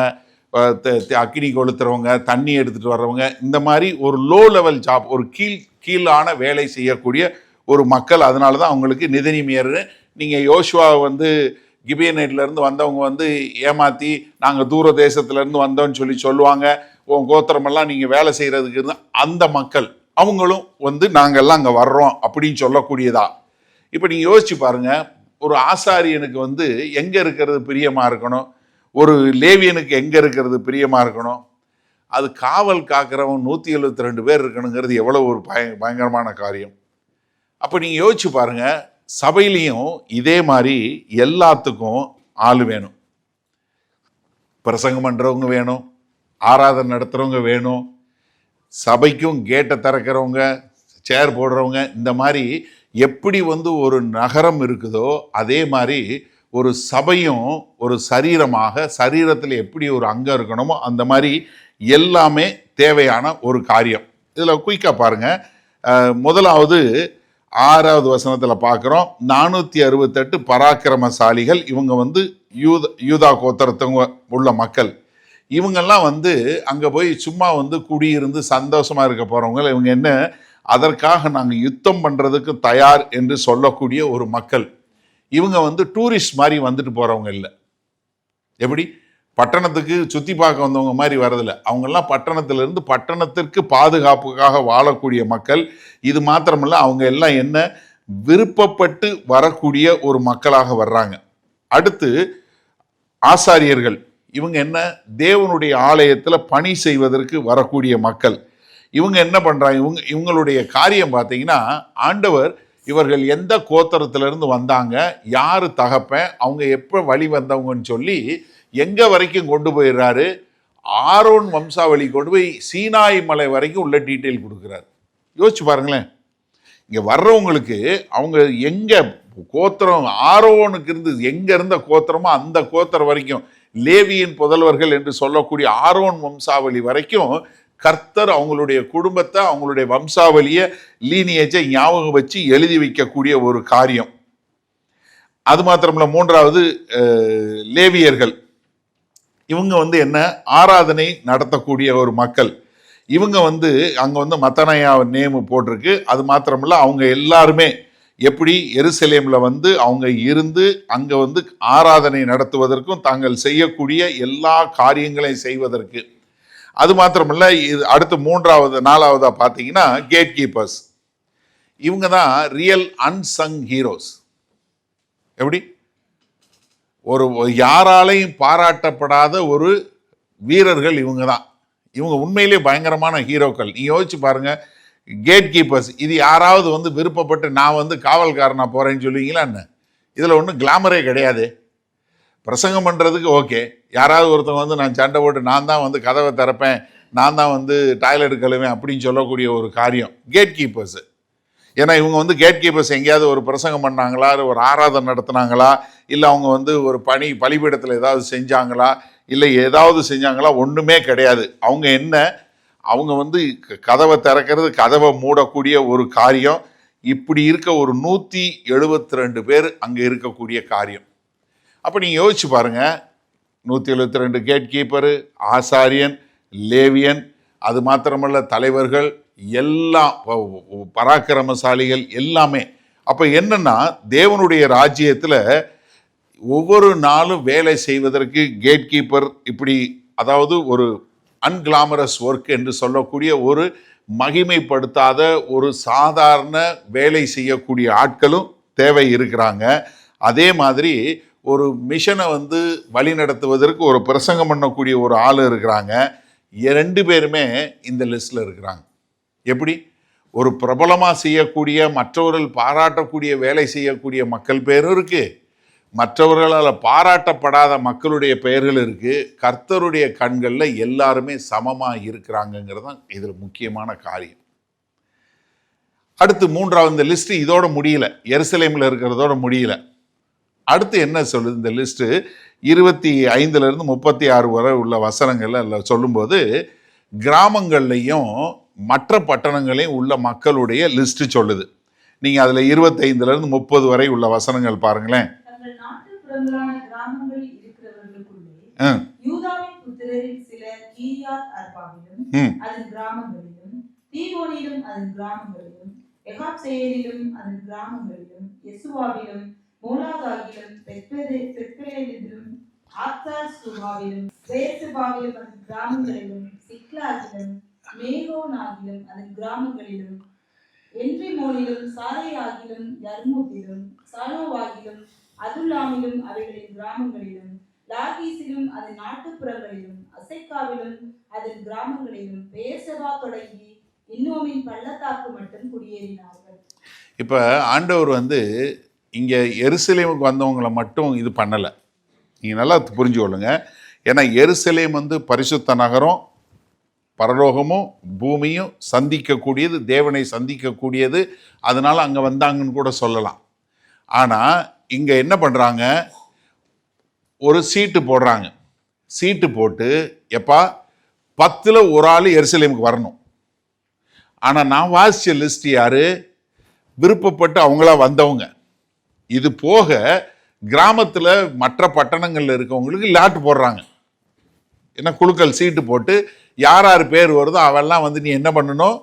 அக்கினி கொளுத்துறவங்க, தண்ணி எடுத்துகிட்டு வர்றவங்க, இந்த மாதிரி ஒரு லோ லெவல் ஜாப், ஒரு கீழான வேலை செய்யக்கூடிய ஒரு மக்கள். அதனால தான் அவங்களுக்கு நிதனிமியர். நீங்கள் யோசுவாவை வந்து கிபியனேட்லேருந்து வந்தவங்க வந்து ஏமாற்றி நாங்கள் தூர தேசத்துலேருந்து வந்தோன்னு சொல்லுவாங்க, உன் கோத்திரமெல்லாம் நீங்கள் வேலை செய்கிறதுக்கு இருந்தால் அந்த மக்கள் அவங்களும் வந்து நாங்கள்லாம் அங்கே வர்றோம் அப்படின்னு சொல்லக்கூடியதா. இப்போ நீங்கள் யோசிச்சு பாருங்கள், ஒரு ஆசாரியனுக்கு வந்து எங்கே இருக்கிறது பிரியமாக இருக்கணும், ஒரு லேவியனுக்கு எங்கே இருக்கிறது பிரியமாக இருக்கணும், அது காவல் காக்கிறவன் 172 பேர் இருக்கணுங்கிறது எவ்வளோ ஒரு பயங்கரமான காரியம். அப்போ நீங்கள் யோசிச்சு பாருங்கள், சபையிலையும் இதே மாதிரி எல்லாத்துக்கும் ஆள் வேணும். பிரசங்கம் பண்ணுறவங்க வேணும், ஆராதனை நடத்துகிறவங்க வேணும், சபைக்கும் கேட்டை திறக்கிறவங்க, சேர் போடுறவங்க. இந்த மாதிரி எப்படி வந்து ஒரு நகரம் இருக்குதோ அதே மாதிரி ஒரு சபையும் ஒரு சரீரமாக, சரீரத்தில் எப்படி ஒரு அங்கம் இருக்கணுமோ அந்த மாதிரி எல்லாமே தேவையான ஒரு காரியம். இதில் குயிக்காக பாருங்கள். முதலாவது 6வது வசனத்தில் பார்க்குறோம், 468 பராக்கிரமசாலிகள். இவங்க வந்து யூதா கோத்திரத்தவங்க உள்ள மக்கள். இவங்கெல்லாம் வந்து அங்கே போய் சும்மா வந்து குடியிருந்து சந்தோஷமாக இருக்க போகிறவங்க. இவங்க என்ன, அதற்காக நாங்கள் யுத்தம் பண்ணுறதுக்கு தயார் என்று சொல்லக்கூடிய ஒரு மக்கள். இவங்க வந்து டூரிஸ்ட் மாதிரி வந்துட்டு போகிறவங்க இல்லை. எப்படி பட்டணத்துக்கு சுற்றி பார்க்க வந்தவங்க மாதிரி வரதில்லை. அவங்கெல்லாம் பட்டணத்திலிருந்து பட்டணத்திற்கு பாதுகாப்புக்காக வாழக்கூடிய மக்கள். இது மாத்திரமல்ல, அவங்க எல்லாம் என்ன, விருப்பப்பட்டு வரக்கூடிய ஒரு மக்களாக வர்றாங்க. அடுத்து ஆசாரியர்கள். இவங்க என்ன, தேவனுடைய ஆலயத்தில் பணி செய்வதற்கு வரக்கூடிய மக்கள். இவங்க என்ன பண்ணுறாங்க, இவங்களுடைய காரியம் பார்த்தீங்கன்னா, ஆண்டவர் இவர்கள் எந்த கோத்திரத்திலிருந்து வந்தாங்க, யார் தகப்பன், அவங்க எப்போ வழி வந்தவங்கன்னு சொல்லி எங்கே வரைக்கும் கொண்டு போயிடுறாரு, ஆரோன் வம்சாவளி கொண்டு போய் சீனாய் மலை வரைக்கும் உள்ள டீட்டெயில் கொடுக்குறாரு. யோசிச்சு பாருங்களேன், இங்கே வர்றவங்களுக்கு அவங்க எங்கே கோத்திரம், ஆரோனுக்கு இருந்து எங்கே இருந்த கோத்திரமோ அந்த கோத்திரம் வரைக்கும், லேவியின் புதல்வர்கள் என்று சொல்லக்கூடிய ஆரோன் வம்சாவளி வரைக்கும் கர்த்தர் அவங்களுடைய குடும்பத்தை, அவங்களுடைய வம்சாவளியை, லீனியேஜை ஞாபகம் வச்சு எழுதி வைக்கக்கூடிய ஒரு காரியம். அது மாத்திரமில்ல, 3வது லேவியர்கள். இவங்க வந்து என்ன, ஆராதனை நடத்தக்கூடிய ஒரு மக்கள். இவங்க வந்து அங்கே வந்து மத்தனையா நேம் போட்டிருக்கு. அது மாத்திரமில்ல, அவங்க எல்லாருமே எப்படி எருசலேமில் வந்து அவங்க இருந்து அங்கே வந்து ஆராதனை நடத்துவதற்கும் தாங்கள் செய்யக்கூடிய எல்லா காரியங்களையும் செய்வதற்கு. அது மாத்திரமில்ல, இது அடுத்து 3வது 4வதா பார்த்தீங்கன்னா கேட் கீப்பர்ஸ். இவங்க தான் ரியல் அன்சங் ஹீரோஸ். எப்படி ஒரு யாராலையும் பாராட்டப்படாத ஒரு வீரர்கள் இவங்க தான். இவங்க உண்மையிலே பயங்கரமான ஹீரோக்கள். நீ யோசிச்சு பாருங்க, கேட் கீப்பர்ஸ். இது யாராவது வந்து விருப்பப்பட்டு நான் வந்து காவல்காரனா போறேன்னு சொல்லுவீங்களா என்ன? இதில் ஒன்றும் கிளாமரே கிடையாது. பிரசங்கம் பண்ணுறதுக்கு ஓகே, யாராவது ஒருத்தவங்க வந்து நான் சண்டை போட்டு நான் தான் வந்து கதவை திறப்பேன், நான் தான் வந்து டாய்லெட் கழுவேன் அப்படின்னு சொல்லக்கூடிய ஒரு காரியம் கேட் கீப்பர்ஸு. ஏன்னா இவங்க வந்து கேட் கீப்பர்ஸ் எங்கேயாவது ஒரு பிரசங்கம் பண்ணாங்களா, ஒரு ஆராதனை நடத்தினாங்களா, இல்லை அவங்க வந்து ஒரு பலிபீடத்தில் ஏதாவது செஞ்சாங்களா, இல்லை ஏதாவது செஞ்சாங்களா? ஒன்றுமே கிடையாது. அவங்க என்ன, அவங்க வந்து கதவை திறக்கிறது, கதவை மூடக்கூடிய ஒரு காரியம். இப்படி இருக்க ஒரு 172 பேர் அங்கே இருக்கக்கூடிய காரியம். அப்போ நீங்கள் யோசிச்சு பாருங்க, 172 கேட் கீப்பரு, ஆசாரியன், லேவியன், அது மாத்திரமல்ல தலைவர்கள், எல்லாம் பராக்கிரமசாலிகள் எல்லாமே. அப்போ என்னன்னா, தேவனுடைய ராஜ்யத்தில் ஒவ்வொரு நாளும் வேலை செய்வதற்கு கேட் கீப்பர் இப்படி, அதாவது ஒரு அன்கிளாமரஸ் ஒர்க் என்று சொல்லக்கூடிய ஒரு மகிமைப்படுத்தாத ஒரு சாதாரண வேலை செய்யக்கூடிய ஆட்களும் தேவை இருக்கிறாங்க. அதே மாதிரி ஒரு மிஷனை வந்து வழி நடத்துவதற்கு ஒரு பிரசங்கம் பண்ணக்கூடிய ஒரு ஆள் இருக்கிறாங்க. 2 பேருமே இந்த லிஸ்டில் இருக்கிறாங்க. எப்படி ஒரு பிரபலமாக செய்யக்கூடிய, மற்றவர்கள் பாராட்டக்கூடிய வேலை செய்யக்கூடிய மக்கள் பேரும் இருக்குது, மற்றவர்களால் பாராட்டப்படாத மக்களுடைய பெயர்கள் இருக்குது. கர்த்தருடைய கண்களில் எல்லாருமே சமமாக இருக்கிறாங்கங்கிறது தான் இதில் முக்கியமான காரியம். அடுத்து 3வது இந்த லிஸ்ட்டு இதோட முடியல, எருசலேமில் இருக்கிறதோட முடியல. அடுத்து என்ன சொல்லுது இந்த லிஸ்ட்டு, 25லேருந்து 36 வரை உள்ள வசனங்கள்ல சொல்லும்போது கிராமங்கள்லையும் மற்ற பட்டணங்களையும் உள்ள மக்களுடைய லிஸ்ட்டு சொல்லுது. நீங்க அதுல 25 இருந்து 30 வரை உள்ள வசனங்கள் பாருங்களேன். யூதாவின் புத்திரரில் சிலர் கீரியாத் அர்பாவிலும் அதன் கிராமங்களிலும், தீவோனிலும் அதன் கிராமங்களிலும், எகாப்சேயரிலும் அதன் கிராமங்களிலும், யெசுவாவிலும், மோலாகாகிலும், பெத்பேலிலும், ஆத்தார் சுவாவிலும், பேர்செபாவிலும் அதன் கிராமங்களிலும், சிக்லாகிலும், மேகோனாகிலும் அதன் கிராமங்களிலும், என்ரிமோனிலும், சாரையாகிலும், யர்மூத்திலும், சாலோவாகிலும், அதுல்லாமிலும் அவைகளின் கிராமங்களிலும், லாகீசிலும் அதன் நாட்டுப்புறங்களிலும், அசைக்காவிலும் அதன் கிராமங்களிலும், பேர்செபா தொடங்கி இன்னோமின் பள்ளத்தாக்கு மட்டும் குடியேறினார்கள். இப்ப ஆண்டவர் இங்க எருசலேமுக்கு வந்தவங்களை மட்டும் இது பண்ணல. நீங்க நல்லா புரிஞ்சு கொள்ளுங்க. ஏன்னா எருசலேம் பரிசுத்த நகரம், பரலோகமும் பூமியும் சந்திக்கக்கூடியது, தேவனை சந்திக்கக்கூடியது. அதனால அங்க வந்தாங்கன்னு கூட சொல்லலாம். ஆனா இங்க என்ன பண்றாங்க, ஒரு சீட்டு போடுறாங்க. சீட்டு போட்டு எப்பா 10ல் ஒரு ஆள் எருசலேமுக்கு வரணும். ஆனா நான் வாசிச்ச லிஸ்ட் யாரு, விருப்பப்பட்டு அவங்களா வந்தவங்க. இது போக கிராமத்துல மற்ற பட்டணங்கள்ல இருக்கவங்களுக்கு லாட் போடுறாங்க. என்ன குழுக்கள் சீட்டு போட்டு யார் யார் பேர் வருதோ அவெல்லாம் நீ என்ன பண்ணணும்,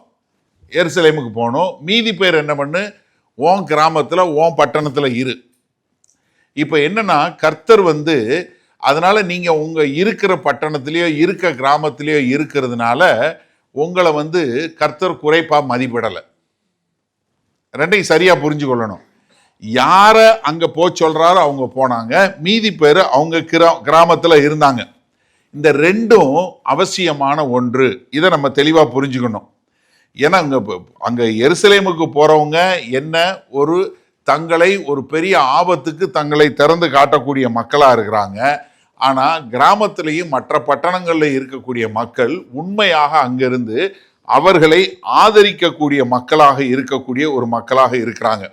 எருசலேமுக்கு போகணும். மீதி பேர் என்ன பண்ணு, ஓன் கிராமத்துல ஓன் பட்டணத்துல இரு. இப்ப என்னன்னா கர்த்தர் அதனால நீங்க உங்க இருக்கிற பட்டணத்திலேயோ இருக்க கிராமத்திலேயோ இருக்கிறதுனால உங்களை கர்த்தர் குறைப்பா மதிப்பிடலை. ரெண்டையும் சரியா புரிஞ்சு கொள்ளணும். யார அங்க சொல்றாரோ அவங்க போனாங்க, மீதி பேர் அவங்க கிராமத்துல இருந்தாங்க. இந்த ரெண்டும் அவசியமான ஒன்று. இதை நம்ம தெளிவா புரிஞ்சுக்கணும். ஏன்னா அங்க எருசலேமுக்கு போறவங்க என்ன ஒரு தங்களை ஒரு பெரிய ஆபத்துக்கு தங்களை திறந்து காட்டக்கூடிய மக்களா இருக்கிறாங்க. ஆனா கிராமத்திலையும் மற்ற பட்டணங்கள்ல இருக்கக்கூடிய மக்கள் உண்மையாக அங்கிருந்து அவர்களை ஆதரிக்கக்கூடிய மக்களாக இருக்கக்கூடிய ஒரு மக்களாக இருக்கிறாங்க.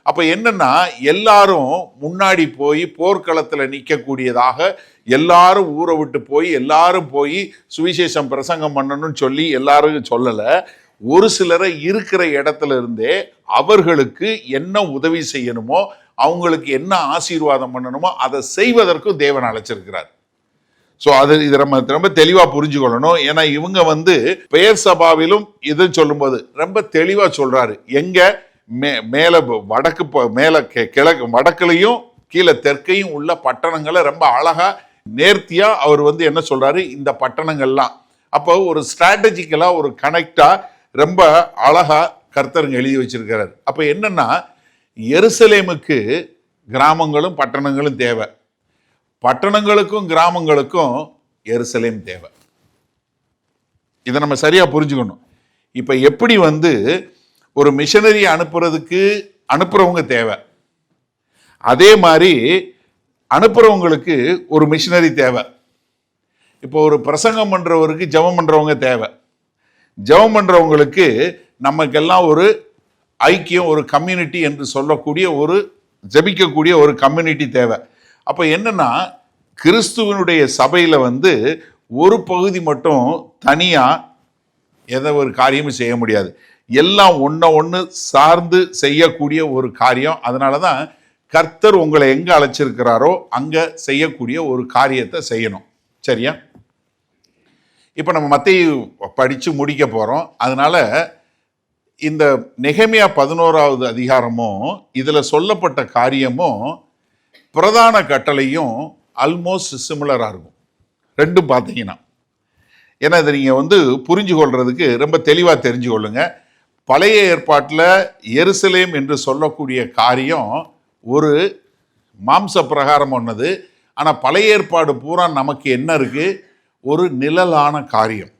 அப்ப என்னன்னா எல்லாரும் முன்னாடி போய் போர்க்களத்துல நிற்கக்கூடியதாக, எல்லாரும் ஊரை விட்டு போய் எல்லாரும் போய் சுவிசேஷம் பிரசங்கம் பண்ணணும்னு சொல்லி எல்லாரும் சொல்லல. ஒரு சிலரை இருக்கிற இடத்துல இருந்தே அவர்களுக்கு என்ன உதவி செய்யணுமோ, அவங்களுக்கு என்ன ஆசீர்வாதம் பண்ணணுமோ அதை செய்வதற்கும் தேவன் அழைச்சிருக்கிறார். ஸோ இது ரொம்ப தெளிவா புரிஞ்சுக்கொள்ளணும். ஏன்னா இவங்க பெயர் சபாவிலும் இது சொல்லும்போது ரொம்ப தெளிவா சொல்றாரு. எங்க மேல வடக்கு, மேல கிழக்கு, வடக்குலையும் கீழே தெற்கையும் உள்ள பட்டணங்களை ரொம்ப அழகா நேர்த்தியா அவர் என்ன சொல்றாரு, இந்த பட்டணங்கள்லாம் அப்போ ஒரு ஸ்ட்ராட்டஜிக்கலா ஒரு கனெக்டா ரொம்ப அழகா கர்த்தருங்க எழுதி வச்சிருக்கிறார். அப்ப என்னன்னா எருசலேமுக்கு கிராமங்களும் பட்டணங்களும் தேவை, பட்டணங்களுக்கும் கிராமங்களுக்கும் எருசலேம் தேவை. இதை நம்ம சரியா புரிஞ்சுக்கணும். இப்ப எப்படி ஒரு மிஷனரி அனுப்புறவங்க தேவை, அதே மாதிரி அனுப்புறவங்களுக்கு ஒரு மிஷனரி தேவை. இப்போ ஒரு பிரசங்கம் பண்றவருக்கு ஜெபம் பண்றவங்க தேவை, ஜெபம் பண்றவங்களுக்கு நமக்கெல்லாம் ஒரு ஐக்கியம், ஒரு கம்யூனிட்டி என்று சொல்லக்கூடிய ஒரு ஜெபிக்கக்கூடிய ஒரு கம்யூனிட்டி தேவை. அப்ப என்னன்னா கிறிஸ்துவனுடைய சபையில ஒரு பகுதி மட்டும் தனியா எதை ஒரு காரியமும் செய்ய முடியாது. எல்லாம் ஒண்ணு சார்ந்து செய்யக்கூடிய ஒரு காரியம். அதனாலதான் கர்த்தர் உங்களை எங்க அழைச்சிருக்கிறாரோ அங்க செய்யக்கூடிய ஒரு காரியத்தை செய்யணும். சரியா? இப்ப நம்ம மத்தேயு படிச்சு முடிக்க போறோம். அதனால இந்த நெகேமியா 11வது அதிகாரமும் இதுல சொல்லப்பட்ட காரியமும் பிரதான கட்டளையும் ஆல்மோஸ்ட் சிமிலரா இருக்கும். ரெண்டும் பார்த்தீங்கன்னா, ஏன்னா இதை நீங்க புரிஞ்சு கொள்றதுக்கு ரொம்ப தெளிவா தெரிஞ்சு கொள்ளுங்க. பழைய ஏற்பாட்டில் எருசலேம் என்று சொல்லக்கூடிய காரியம் ஒரு மாம்ச பிரகாரம் ஒன்னது. ஆனா பழைய ஏற்பாடு பூரா நமக்கு என்ன இருக்கு, ஒரு நிழலான காரியம்.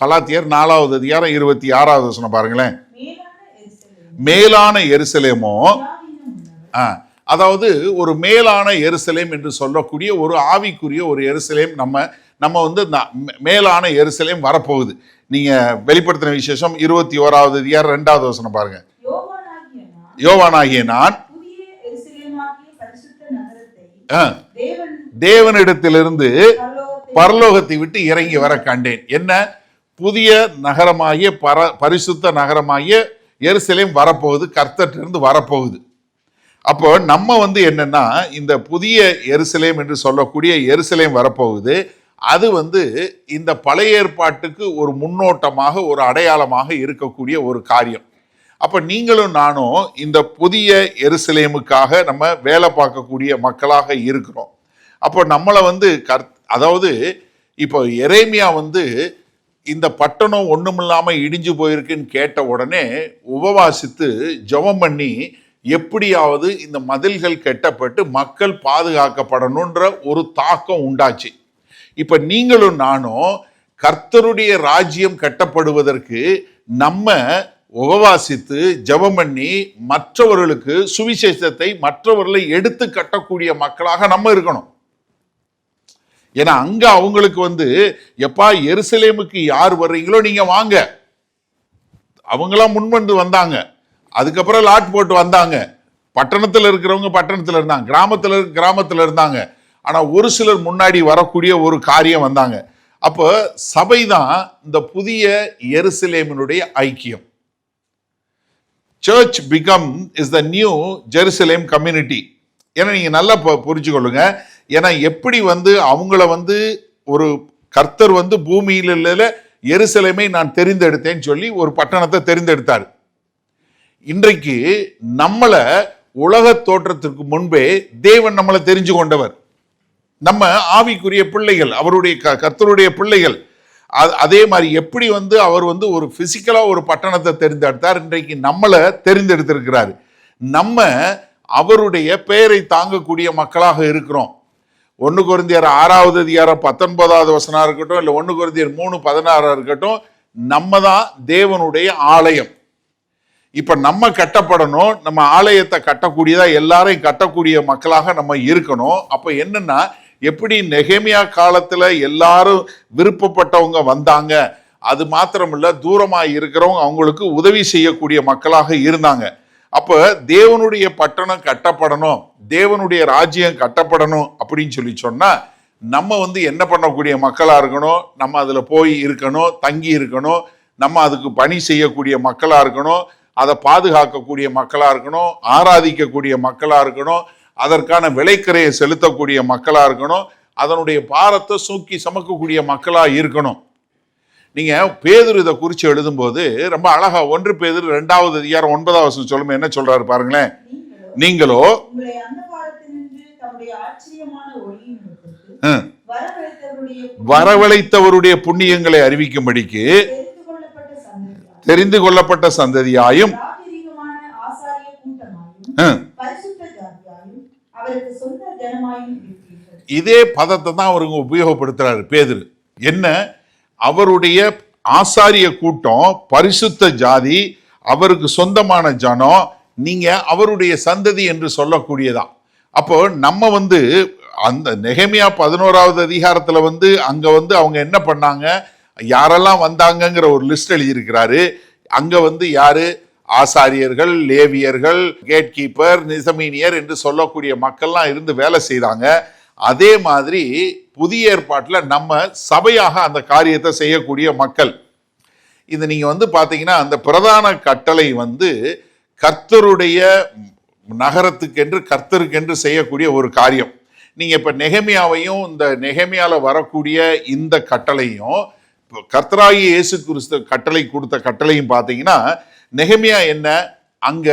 கலாத்தியர் 4வது அதிகாரம் 26வது வசனம் பாருங்களேன். மேலான எருசலேமோ, அதாவது ஒரு மேலான எருசலேம் என்று சொல்லக்கூடிய ஒரு ஆவிக்குரிய ஒரு எருசலேம் நம்ம மேலான எருசலேம் வரப்போகுது. நீங்க வெளிப்படுத்தின விசேஷம் 21வது அதிகாரம் 2வது வசனம் பாருங்க. யோவானாகிய நான் தேவனிடத்திலிருந்து பரலோகத்தை விட்டு இறங்கி வர கண்டேன். என்ன? புதிய நகரமாகிய பரிசுத்த நகரமாகிய எருசலேம் வரப்போகுது, கர்த்தர்கிட்ட வரப்போகுது. அப்போ நம்ம வந்து என்னன்னா, இந்த புதிய எருசலேம் என்று சொல்லக்கூடிய எருசலேம் வரப்போகுது. அது வந்து இந்த பழைய ஏற்பாட்டுக்கு ஒரு முன்னோட்டமாக, ஒரு அடையாளமாக இருக்கக்கூடிய ஒரு காரியம். அப்ப நீங்களும் நானும் இந்த புதிய எருசலேமுக்காக நம்ம வேலை பார்க்கக்கூடிய மக்களாக இருக்கிறோம். அப்போ நம்மளை வந்து அதாவது இப்போ எரேமியா வந்து இந்த பட்டணம் ஒண்ணுமில்லாம இடிஞ்சு போயிருக்குன்னு கேட்ட உடனே உபவாசித்து ஜெபம் பண்ணி எப்படியாவது இந்த மதில்கள் கட்டப்பட்டு மக்கள் பாதுகாக்கப்படணுன்ற ஒரு தாக்கம் உண்டாச்சு. இப்ப நீங்களும் நானும் கர்த்தருடைய ராஜ்யம் கட்டப்படுவதற்கு நம்ம உபவாசித்து ஜெபம் பண்ணி மற்றவர்களுக்கு சுவிசேஷத்தை மற்றவர்களை எடுத்து கட்டக்கூடிய மக்களாக நம்ம இருக்கணும். ஏன்னா அங்க அவங்களுக்கு வந்து எப்பா எருசலேமுக்கு யார் வர்றீங்களோ நீங்க வாங்க, அவங்களாம் முன்வந்து வந்தாங்க. அதுக்கப்புறம் லாட் போட்டு வந்தாங்க. பட்டணத்தில் இருக்கிறவங்க பட்டணத்தில் இருந்தாங்க, கிராமத்தில் இருந்தாங்க. ஆனா ஒரு சிலர் முன்னாடி வரக்கூடிய ஒரு காரியம் வந்தாங்க. அப்போ சபைதான் இந்த புதிய எருசலேமினுடைய ஐக்கியம். Church become is the new Jerusalem community. ஏன்னா நீங்க நல்லா புரிஞ்சுக்கொள்ளுங்க. ஏன்னா எப்படி வந்து அவங்கள வந்து ஒரு கர்த்தர் வந்து பூமியில எருசலேமை நான் தெரிந்தெடுத்தேன்னு சொல்லி ஒரு பட்டணத்தை தெரிந்தெடுத்தார். இன்றைக்கு நம்மளை உலக தோற்றத்திற்கு முன்பே தேவன் நம்மளை தெரிஞ்சு கொண்டவர். நம்ம ஆவிக்குரிய பிள்ளைகள், அவருடைய கர்த்தருடைய பிள்ளைகள். அதே மாதிரி எப்படி வந்து அவர் வந்து ஒரு பிசிக்கலா ஒரு பட்டணத்தை தெரிந்தெடுத்தார், இன்றைக்கு நம்மளை தெரிந்தெடுத்திருக்கிறார். நம்ம அவருடைய பெயரை தாங்கக்கூடிய மக்களாக இருக்கிறோம். 1 கொரிந்தியர் 6வது அதிகாரம் 19வது வசனம் இருக்கட்டும், இல்லை 1 கொரிந்தியர் 3:16 இருக்கட்டும், நம்ம தான் தேவனுடைய ஆலயம். இப்ப நம்ம கட்டப்படணும், நம்ம ஆலயத்தை கட்டக்கூடியதா எல்லாரையும் கட்டக்கூடிய மக்களாக நம்ம இருக்கணும். அப்ப என்னன்னா, எப்படி நெகேமியா காலத்துல எல்லாரும் விருப்பப்பட்டவங்க வந்தாங்க, அது மாத்திரமில்ல தூரமாக இருக்கிறவங்க அவங்களுக்கு உதவி செய்யக்கூடிய மக்களாக இருந்தாங்க. அப்ப தேவனுடைய பட்டணம் கட்டப்படணும், தேவனுடைய ராஜ்யம் கட்டப்படணும் அப்படின்னு சொல்லி சொன்னா நம்ம வந்து என்ன பண்ணக்கூடிய மக்களா இருக்கணும், நம்ம அதுல போய் இருக்கணும், தங்கி இருக்கணும், நம்ம அதுக்கு பணி செய்யக்கூடிய மக்களா இருக்கணும், அதை பாதுகாக்கக்கூடிய மக்களா இருக்கணும், ஆராதிக்கக்கூடிய மக்களா இருக்கணும், அதற்கான விலைக்கரையை செலுத்தக்கூடிய மக்களா இருக்கணும், அதனுடைய பாரத்தை சூக்கி சமக்கக்கூடிய மக்களா இருக்கணும். நீங்க பேதுரு இதை குறித்து எழுதும்போது ரொம்ப அழகா 1 பேதுரு 2வது அதிகாரம் 9வது வசனம் சொல்லும் என்ன சொல்றாரு பாருங்களேன். நீங்களோ வரவழைத்தவருடைய புண்ணியங்களை அறிவிக்கும்படிக்கு தெரிந்து கொள்ளப்பட்ட சந்ததியாயும் இதே பதத்தை தான் அவருங்க உபயோகப்படுத்துறாரு பேதுரு. என்ன, அவருடைய ஆசாரிய கூட்டம், பரிசுத்த ஜாதி, அவருக்கு சொந்தமான ஜனம், நீங்க அவருடைய சந்ததி என்று சொல்லக்கூடியதா. அப்போ நம்ம வந்து அந்த நெகேமியா 11வது அதிகாரத்துல வந்து அங்க வந்து அவங்க என்ன பண்ணாங்க, யாரெல்லாம் வந்தாங்கங்கிற ஒரு லிஸ்ட் எழுதியிருக்கிறாரு. அங்க வந்து யாரு, ஆசாரியர்கள், லேவியர்கள், கேட் கீப்பர், நிசமீனியர் என்று சொல்லக்கூடிய மக்கள்லாம் இருந்து வேலை செய்தாங்க. அதே மாதிரி புதிய ஏற்பாட்டில் நம்ம சபையாக அந்த காரியத்தை செய்யக்கூடிய மக்கள். இது நீங்க வந்து பாத்தீங்கன்னா அந்த பிரதான கட்டளை வந்து கர்த்தருடைய நகரத்துக்கென்று கர்த்தருக்கென்று செய்யக்கூடிய ஒரு காரியம். நீங்க இப்ப நெகேமியாவையும் இந்த நெகேமியால வரக்கூடிய இந்த கட்டளையும் கர்த்தராகிய இயேசு கிறிஸ்து கட்டளை கொடுத்த கட்டளையும் பார்த்தீங்கன்னா, நெகேமியா என்ன, அங்க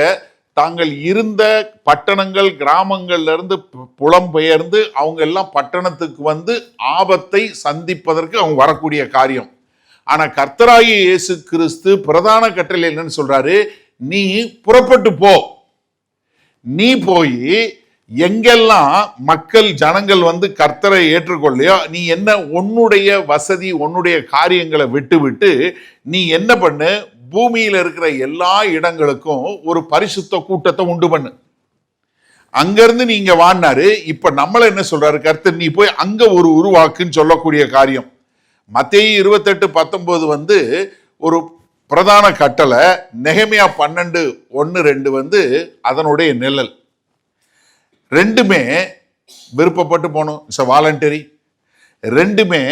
தாங்கள் இருந்த பட்டணங்கள் கிராமங்கள்ல இருந்து புலம்பெயர்ந்து அவங்க எல்லாம் பட்டணத்துக்கு வந்து ஆபத்தை சந்திப்பதற்கு அவங்க வரக்கூடிய காரியம். ஆனா கர்த்தராகிய இயேசு கிறிஸ்து பிரதான கட்டளை என்னன்னு சொல்றாரு, நீ புறப்பட்டு போ, நீ போய் எங்கெல்லாம் மக்கள் ஜனங்கள் வந்து கர்த்தரை ஏற்றுக்கொள்ளையோ நீ என்ன உன்னுடைய வசதி உன்னுடைய காரியங்களை விட்டு விட்டு நீ என்ன பண்ணு, பூமியில இருக்கிற எல்லா இடங்களுக்கும் ஒரு பரிசுத்த கூட்டத்தை உண்டு பண்ணு, அங்கிருந்து நீங்க வாடினாரு. இப்ப நம்மள என்ன சொல்றாரு கர்த்தர், நீ போய் அங்க ஒரு உருவாக்குன்னு சொல்லக்கூடிய காரியம். மத்தேயு 28:19 வந்து ஒரு பிரதான கட்டளை. நெகேமியா 12:1-2 வந்து அதனுடைய நிழல். ரெண்டுமே விருப்பப்பட்டு போகணும், இட்ஸ் வாலண்டரி. ரெண்டுமே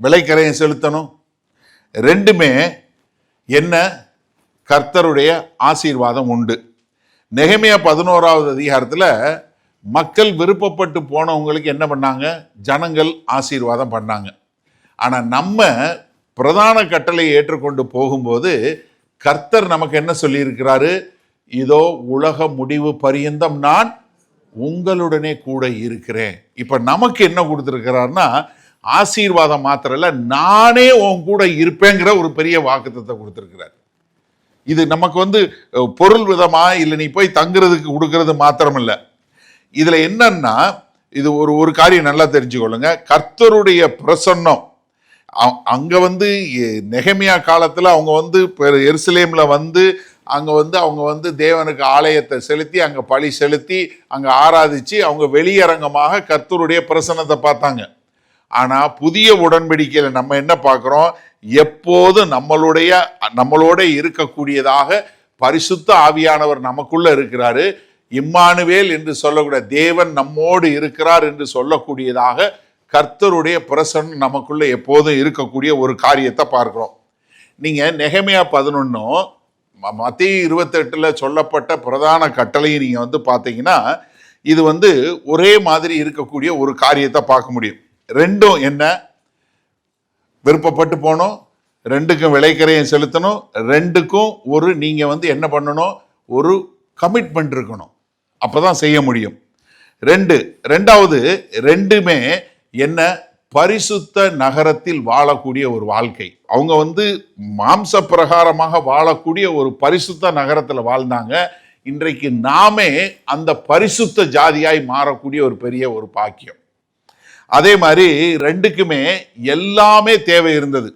விலைக்கரையை செலுத்தணும். ரெண்டுமே என்ன, கர்த்தருடைய ஆசீர்வாதம் உண்டு. நெகேமியா 11வது அதிகாரத்தில் மக்கள் விருப்பப்பட்டு போனவங்களுக்கு என்ன பண்ணாங்க? ஜனங்கள் ஆசீர்வாதம் பண்ணாங்க. ஆனால் நம்ம பிரதான கட்டளையை ஏற்றுக்கொண்டு போகும்போது கர்த்தர் நமக்கு என்ன சொல்லியிருக்கிறாரு? இதோ உலக முடிவு பரியந்தம் நான் உங்களுடனே கூட இருக்கிறேன். இப்ப நமக்கு என்ன கொடுத்திருக்கிறார்னா ஆசீர்வாதம் மாத்திரம் இல்ல, நானே உன் கூட இருப்பேங்கிற ஒரு பெரிய வாக்குத்தத்தை கொடுத்திருக்கிறார். இது நமக்கு பொருள் விதமா இல்லை, நீ போய் தங்குறதுக்கு கொடுக்கறது மாத்திரம் இல்ல. இதுல என்னன்னா, இது ஒரு காரியம் நல்லா தெரிஞ்சுக்கொள்ளுங்க. கர்த்தருடைய பிரசன்னம் அங்க நெகேமியா காலத்துல அவங்க எருசலேம்ல அவங்க தேவனுக்கு ஆலயத்தை செலுத்தி அங்க பலி செலுத்தி அங்க ஆராதிச்சு அவங்க வெளியரங்கமாக கர்த்தருடைய பிரசன்னத்தை பார்த்தாங்க. ஆனா புதிய உடன்படிக்கையில நம்ம என்ன பார்க்கிறோம்? எப்போது நம்மளோட இருக்கக்கூடியதாக பரிசுத்த ஆவியானவர் நமக்குள்ள இருக்கிறாரு. இம்மானுவேல் என்று சொல்லக்கூடிய தேவன் நம்மோடு இருக்கிறார் என்று சொல்லக்கூடியதாக கர்த்தருடைய பிரசன்னம் நமக்குள்ள எப்போதும் இருக்கக்கூடிய ஒரு காரியத்தை பார்க்கிறோம். நீங்க நெகேமியா 11 மத்தேயு 28 சொல்லப்பட்ட பிரதான கட்டளையை நீங்க பார்த்தீங்கன்னா இது ஒரே மாதிரி இருக்கக்கூடிய ஒரு காரியத்தை பார்க்க முடியும். ரெண்டும் என்ன? விருப்பப்பட்டு போனோம், ரெண்டுக்கும் விலைக்கரையும் செலுத்தணும், ரெண்டுக்கும் நீங்க என்ன பண்ணணும்? ஒரு கமிட்மெண்ட் இருக்கணும், அப்பதான் செய்ய முடியும். ரெண்டாவது ரெண்டுமே என்ன? பரிசுத்த நகரத்தில் வாழக்கூடிய ஒரு வாழ்க்கை. அவங்க மாம்ச பிரகாரமாக வாழக்கூடிய ஒரு பரிசுத்த நகரத்துல வாழ்ந்தாங்க. இன்றைக்கு நாமே அந்த பரிசுத்த ஜாதியாய் மாறக்கூடிய ஒரு பெரிய ஒரு பாக்கியம். அதே மாதிரி ரெண்டுக்குமே எல்லாமே தேவை இருந்தது.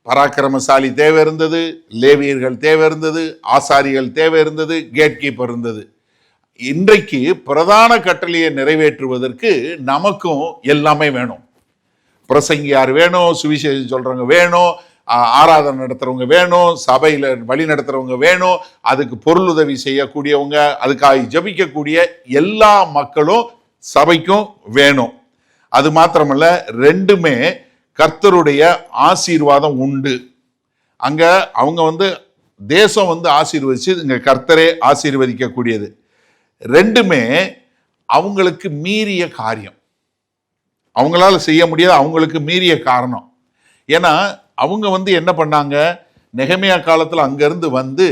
பராக்கிரமசாலி தேவை இருந்தது, லேவியர்கள் தேவை இருந்தது, ஆசாரிகள் தேவை இருந்தது, கேட் கீப்பர் இருந்தது. இன்றைக்கு பிரதான கட்டளையை நிறைவேற்றுவதற்கு நமக்கும் எல்லாமே வேணும். பிரசங்கியார் வேணும், சுவிசேஷம் சொல்றவங்க வேணும், ஆராதனை நடத்துறவங்க வேணும், சபையில வழி நடத்துறவங்க வேணும், அதுக்கு பொருளுதவி செய்யக்கூடியவங்க, அதுக்காக ஜபிக்கக்கூடிய எல்லா மக்களும் சபைக்கும் வேணும். அது மாத்திரமல்ல, ரெண்டுமே கர்த்தருடைய ஆசீர்வாதம் உண்டு. அங்க அவங்க தேசம் ஆசீர்வதிச்சு இங்க கர்த்தரே ஆசீர்வதிக்க கூடியது. ரெண்டுமே அவங்களுக்கு மீறிய காரியம், அவங்களால செய்ய முடியாது, அவங்களுக்கு மீறிய காரணம். ஏன்னா அவங்க என்ன பண்ணாங்க? நெகேமியா காலத்துல அங்கிருந்து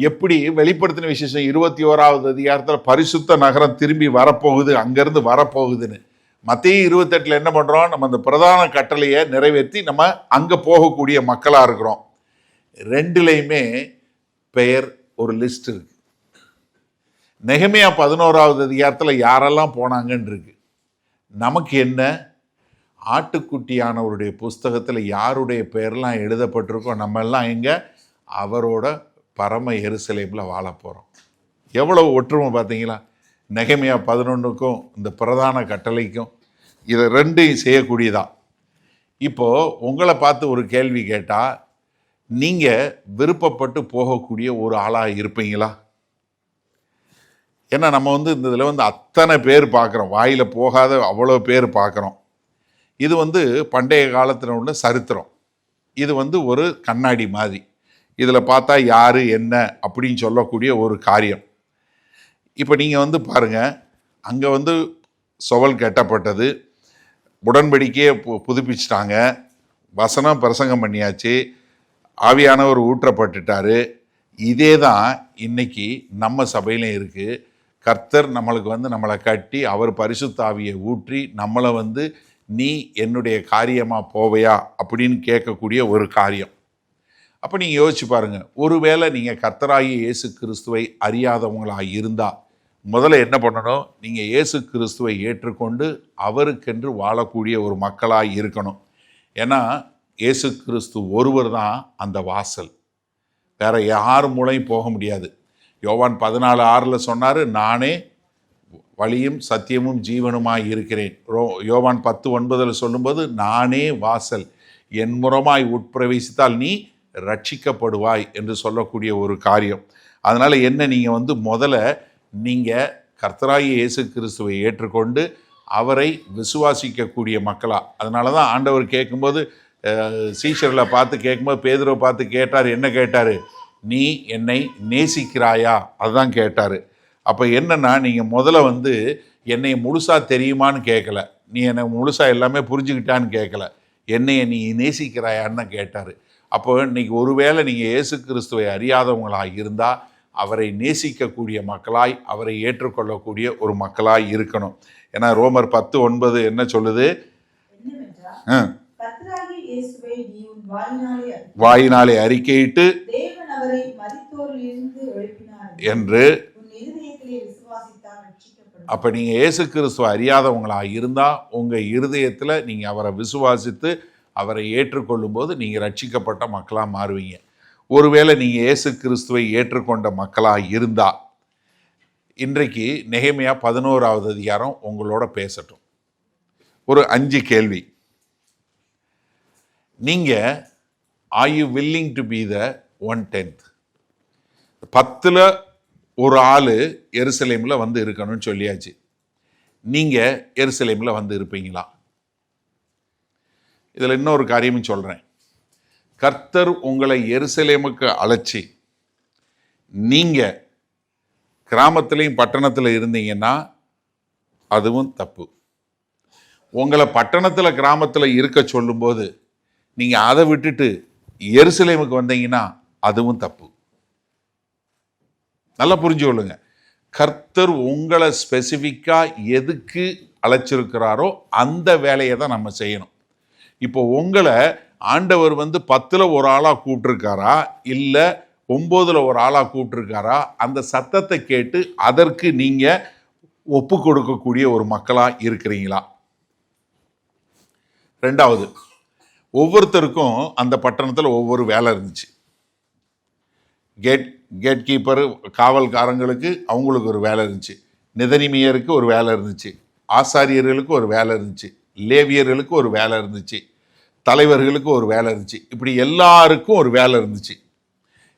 எப்படி வெளிப்படுத்தின விசேஷம் 21வது அதிகாரத்தில் பரிசுத்த நகரம் திரும்பி வரப்போகுது, அங்கிருந்து வரப்போகுதுன்னு. மத்தேயு 28 என்ன பண்றோம்? நம்ம அந்த பிரதான கட்டளையை நிறைவேற்றி நம்ம அங்க போகக்கூடிய மக்களா இருக்கிறோம். ரெண்டுலையுமே பெயர் ஒரு லிஸ்ட் இருக்கு. நெகேமியா 11வது அதிகாரத்தில் யாரெல்லாம் போனாங்கன்னு இருக்கு. நமக்கு என்ன? ஆட்டுக்குட்டியானவருடைய புஸ்தகத்தில் யாருடைய பெயர்லாம் எழுதப்பட்டிருக்கோ நம்ம எல்லாம் எங்க? அவரோட பரம எருசலேமில் வாழ போகிறோம். எவ்வளவு ஒற்றுமை பார்த்தீங்களா? நெகேமியா 11க்கும் இந்த பிரதான கட்டளைக்கும் இதை ரெண்டையும் செய்யக்கூடியதா. இப்போ உங்களை பார்த்து ஒரு கேள்வி கேட்டால், நீங்கள் விருப்பப்பட்டு போகக்கூடிய ஒரு ஆளாக இருப்பீங்களா? ஏன்னா நம்ம இந்த இதில் அத்தனை பேர் பார்க்குறோம், வாயில் போகாத அவ்வளோ பேர் பார்க்குறோம். இது பண்டைய காலத்தில் உள்ள சரித்திரம். இது ஒரு கண்ணாடி மாதிரி. இதில் பார்த்தா யார் என்ன அப்படின்னு சொல்லக்கூடிய ஒரு காரியம். இப்போ நீங்கள் பாருங்கள், அங்கே சுவல் கட்டப்பட்டது, உடன்படிக்கையை புதுப்பிச்சிட்டாங்க, வசனம் பிரசங்கம் பண்ணியாச்சு, ஆவியானவர் ஊற்றப்பட்டுட்டாரு. இதே தான் இன்னைக்கு நம்ம சபையிலையும் இருக்குது. கர்த்தர் நம்மளுக்கு நம்மளை கட்டி அவர் பரிசுத்த ஆவியை ஊற்றி நம்மளை நீ என்னுடைய காரியமாக போவையா அப்படின்னு கேட்கக்கூடிய ஒரு காரியம். அப்போ நீங்கள் யோசிச்சு பாருங்கள், ஒருவேளை நீங்கள் கர்த்தராகிய இயேசு கிறிஸ்துவை அறியாதவங்களாக இருந்தால் முதல்ல என்ன பண்ணணும்? நீங்கள் இயேசு கிறிஸ்துவை ஏற்றுக்கொண்டு அவருக்கென்று வாழக்கூடிய ஒரு மக்களாக இருக்கணும். ஏன்னா இயேசு கிறிஸ்து ஒருவர் தான் அந்த வாசல், வேற யார் மூலையும் போக முடியாது. யோவான் 14:6 சொன்னார், நானே வழியும் சத்தியமும் ஜீவனுமாய் இருக்கிறேன். யோவான் 10:9 சொல்லும்போது, நானே வாசல், என் முறமாய் உட்பிரவேசித்தால் நீ ரட்சிக்கப்படுவாய் என்று சொல்லக்கூடிய ஒரு காரியம். அதனால் என்ன, நீங்கள் முதல்ல நீங்கள் கர்த்தராகிய இயேசு கிறிஸ்துவை ஏற்றுக்கொண்டு அவரை விசுவாசிக்கக்கூடிய மக்களா. அதனால தான் ஆண்டவர் கேட்கும்போது, சீஷர்களை பார்த்து கேட்கும்போது பேதுருவை பார்த்து கேட்டார். என்ன கேட்டார்? நீ என்னை நேசிக்கிறாயா, அதுதான் கேட்டார். அப்போ என்னன்னா, நீங்கள் முதல்ல வந்து என்னை முழுசாக தெரியுமான்னு கேட்கல, நீ என்னை முழுசாக எல்லாமே புரிஞ்சுக்கிட்டான்னு கேட்கல, என்னைய நீ நேசிக்கிறாயான்னு தான் கேட்டார். அப்போ இன்னைக்கு ஒருவேளை நீங்கள் இயேசு கிறிஸ்துவை அறியாதவங்களாக இருந்தால் அவரை நேசிக்கக்கூடிய மக்களாய், அவரை ஏற்றுக்கொள்ளக்கூடிய ஒரு மக்களாய் இருக்கணும். ஏன்னா ரோமர் 10:9 என்ன சொல்லுது? கர்த்தராகிய இயேசுவை நீ உன் வாயினாலே அறிக்கையிட்டு தேவன் அவரை மரித்தோரிலிருந்து எழுப்பினார் என்று உன் இருதயத்திலே விசுவாசித்தால் ரட்சிக்கப்படும். அப்போ நீங்கள் இயேசு கிறிஸ்துவை அறியாதவங்களாக இருந்தால் உங்கள் இருதயத்தில் நீங்கள் அவரை விசுவாசித்து அவரை ஏற்றுக்கொள்ளும் போது நீங்கள் ரட்சிக்கப்பட்ட மக்களாக மாறுவீங்க. ஒருவேளை நீங்கள் இயேசு கிறிஸ்துவை ஏற்றுக்கொண்ட மக்களாக இருந்தால் இன்றைக்கு நெகேமியா 11வது அதிகாரம் உங்களோட பேசட்டும். ஒரு 5 கேள்வி. நீங்கள் are you willing to be the 1/10? 10ல் ஒரு ஆள் எருசலேமில் வந்து இருக்கணும்னு சொல்லியாச்சு. நீங்கள் எருசலேமில் வந்து இருப்பீங்களா? இதில் இன்னொரு காரியமும் சொல்கிறேன். கர்த்தர் உங்களை எருசலேமுக்கு அழைச்சி நீங்கள் கிராமத்திலையும் பட்டணத்தில் இருந்தீங்கன்னா அதுவும் தப்பு. உங்களை பட்டணத்தில் கிராமத்தில் இருக்க சொல்லும்போது நீங்கள் அதை விட்டுட்டு எருசலேமுக்கு வந்தீங்கன்னா அதுவும் தப்பு. நல்லா புரிஞ்சு கொள்ளுங்க. கர்த்தர் உங்களை ஸ்பெசிஃபிக்காக எதுக்கு அழைச்சிருக்கிறாரோ அந்த வேலையை தான் நம்ம செய்யணும். இப்போ உங்களை ஆண்டவர் வந்து 10ல் ஒரு ஆளாக கூப்பிட்டுருக்காரா இல்லை 9ல் ஒரு ஆளாக கூப்பிட்டுருக்காரா, அந்த சத்தத்தை கேட்டு அதற்கு நீங்கள் ஒப்பு கொடுக்கக்கூடிய ஒரு மக்களாக இருக்கிறீங்களா? 2வது, ஒவ்வொருத்தருக்கும் அந்த பட்டணத்தில் ஒவ்வொரு வேலை இருந்துச்சு. கேட் கீப்பர் காவல்காரங்களுக்கு அவங்களுக்கு ஒரு வேலை இருந்துச்சு, நிதனிமியருக்கு ஒரு வேலை இருந்துச்சு, ஆசாரியர்களுக்கு ஒரு வேலை இருந்துச்சு, லேவியர்களுக்கு ஒரு வேலை இருந்துச்சு, தலைவர்களுக்கு ஒரு வேலை இருந்துச்சு. இப்படி எல்லாருக்கும் ஒரு வேலை இருந்துச்சு.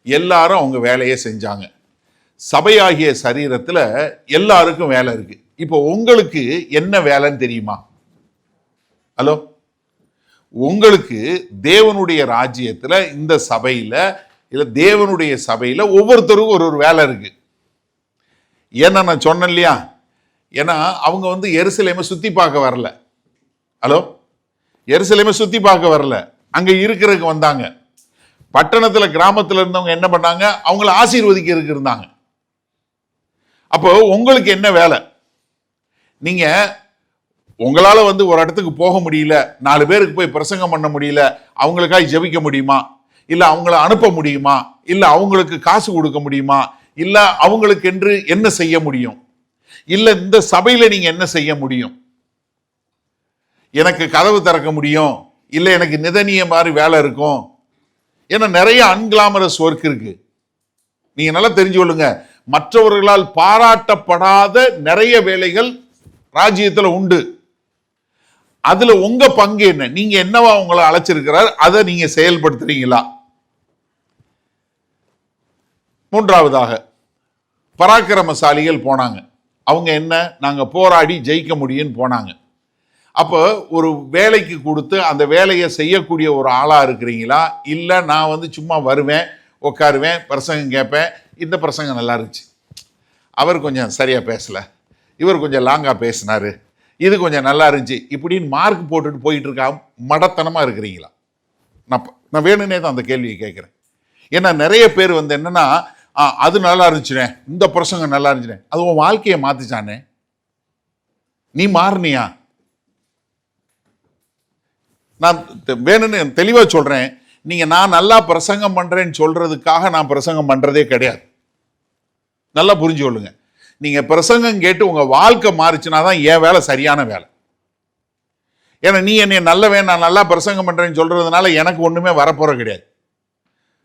எல்லாரும் அவங்க வேலையை செஞ்சாங்க. சபையாகிய சரீரத்தில் எல்லாருக்கும் வேலை இருக்கு. இப்போ உங்களுக்கு என்ன வேலைன்னு தெரியுமா? ஹலோ, உங்களுக்கு தேவனுடைய ராஜ்யத்தில் இந்த சபையில் இல்லை தேவனுடைய சபையில் ஒவ்வொருத்தருக்கும் ஒரு வேலை இருக்கு. ஏன்னா நான் சொன்னேன் இல்லையா, ஏன்னா அவங்க வந்து எருசலேமை சுற்றி பார்க்க வரல. ஹலோ, எருசலேமை சுற்றி பார்க்க வரல, அங்கே இருக்கிறதுக்கு வந்தாங்க. பட்டணத்தில் கிராமத்தில் இருந்தவங்க என்ன பண்ணாங்க? அவங்கள ஆசீர்வதிக்கிறதுக்கு இருந்தாங்க. அப்போ உங்களுக்கு என்ன வேலை? நீங்கள் உங்களால் வந்து ஒரு இடத்துக்கு போக முடியல, 4 பேருக்கு போய் பிரசங்கம் பண்ண முடியல, அவங்களுக்காக ஜெபிக்க முடியுமா? இல்லை அவங்கள அனுப்ப முடியுமா? இல்லை அவங்களுக்கு காசு கொடுக்க முடியுமா? இல்லை அவங்களுக்கு என்று என்ன செய்ய முடியும்? இல்லை இந்த சபையில் நீங்கள் என்ன செய்ய முடியும்? எனக்கு கதவு திறக்க முடியும், இல்லை எனக்கு நிதனிய மாதிரி வேலை இருக்கும். ஏன்னா நிறைய அன்கிளாமரஸ் ஒர்க் இருக்கு. நீங்க நல்லா தெரிஞ்சு கொள்ளுங்க, மற்றவர்களால் பாராட்டப்படாத நிறைய வேலைகள் ராஜ்யத்தில் உண்டு. அதுல உங்க பங்கு என்ன? நீங்க என்னவா உங்களை அழைச்சிருக்கிறார், அதை நீங்க செயல்படுத்துறீங்களா? 3வதாக பராக்கிரமசாலிகள் போனாங்க. அவங்க என்ன, நாங்க போராடி ஜெயிக்க முடியும்னு போனாங்க. அப்போ ஒரு வேலைக்கு கொடுத்து அந்த வேலையை செய்யக்கூடிய ஒரு ஆளாக இருக்கிறீங்களா? இல்லை நான் வந்து சும்மா வருவேன், உட்காருவேன், பிரசங்கம் கேட்பேன், இந்த பிரசங்கம் நல்லா இருந்துச்சு, அவர் கொஞ்சம் சரியாக பேசலை, இவர் கொஞ்சம் லாங்காக பேசினார், இது கொஞ்சம் நல்லா இருந்துச்சு, இப்படின்னு மார்க் போட்டுட்டு போயிட்டு இருக்கா மடத்தனமாக இருக்கிறீங்களா? நான் வேணும்னே தான் அந்த கேள்வியை கேட்குறேன். ஏன்னா நிறைய பேர் வந்து என்னன்னா, அது நல்லா இருந்துச்சுனே, இந்த பிரசங்கம் நல்லா இருந்துச்சுனே, அது உன் வாழ்க்கையை மாற்றிச்சானே, நீ மாறினியா? நான் வேணும்னு தெளிவாக சொல்கிறேன். நீங்கள் நான் நல்லா பிரசங்கம் பண்ணுறேன்னு சொல்கிறதுக்காக நான் பிரசங்கம் பண்ணுறதே கிடையாது. நல்லா புரிஞ்சு கொள்ளுங்க. நீங்கள் பிரசங்கம் கேட்டு உங்கள் வாழ்க்கை மாறிச்சுனா தான் என் வேலை சரியான வேலை. ஏன்னா நீ என்னை நல்லவன், நான் நல்லா பிரசங்கம் பண்ணுறேன்னு சொல்கிறதுனால எனக்கு ஒன்றுமே வரப்போகிற கிடையாது.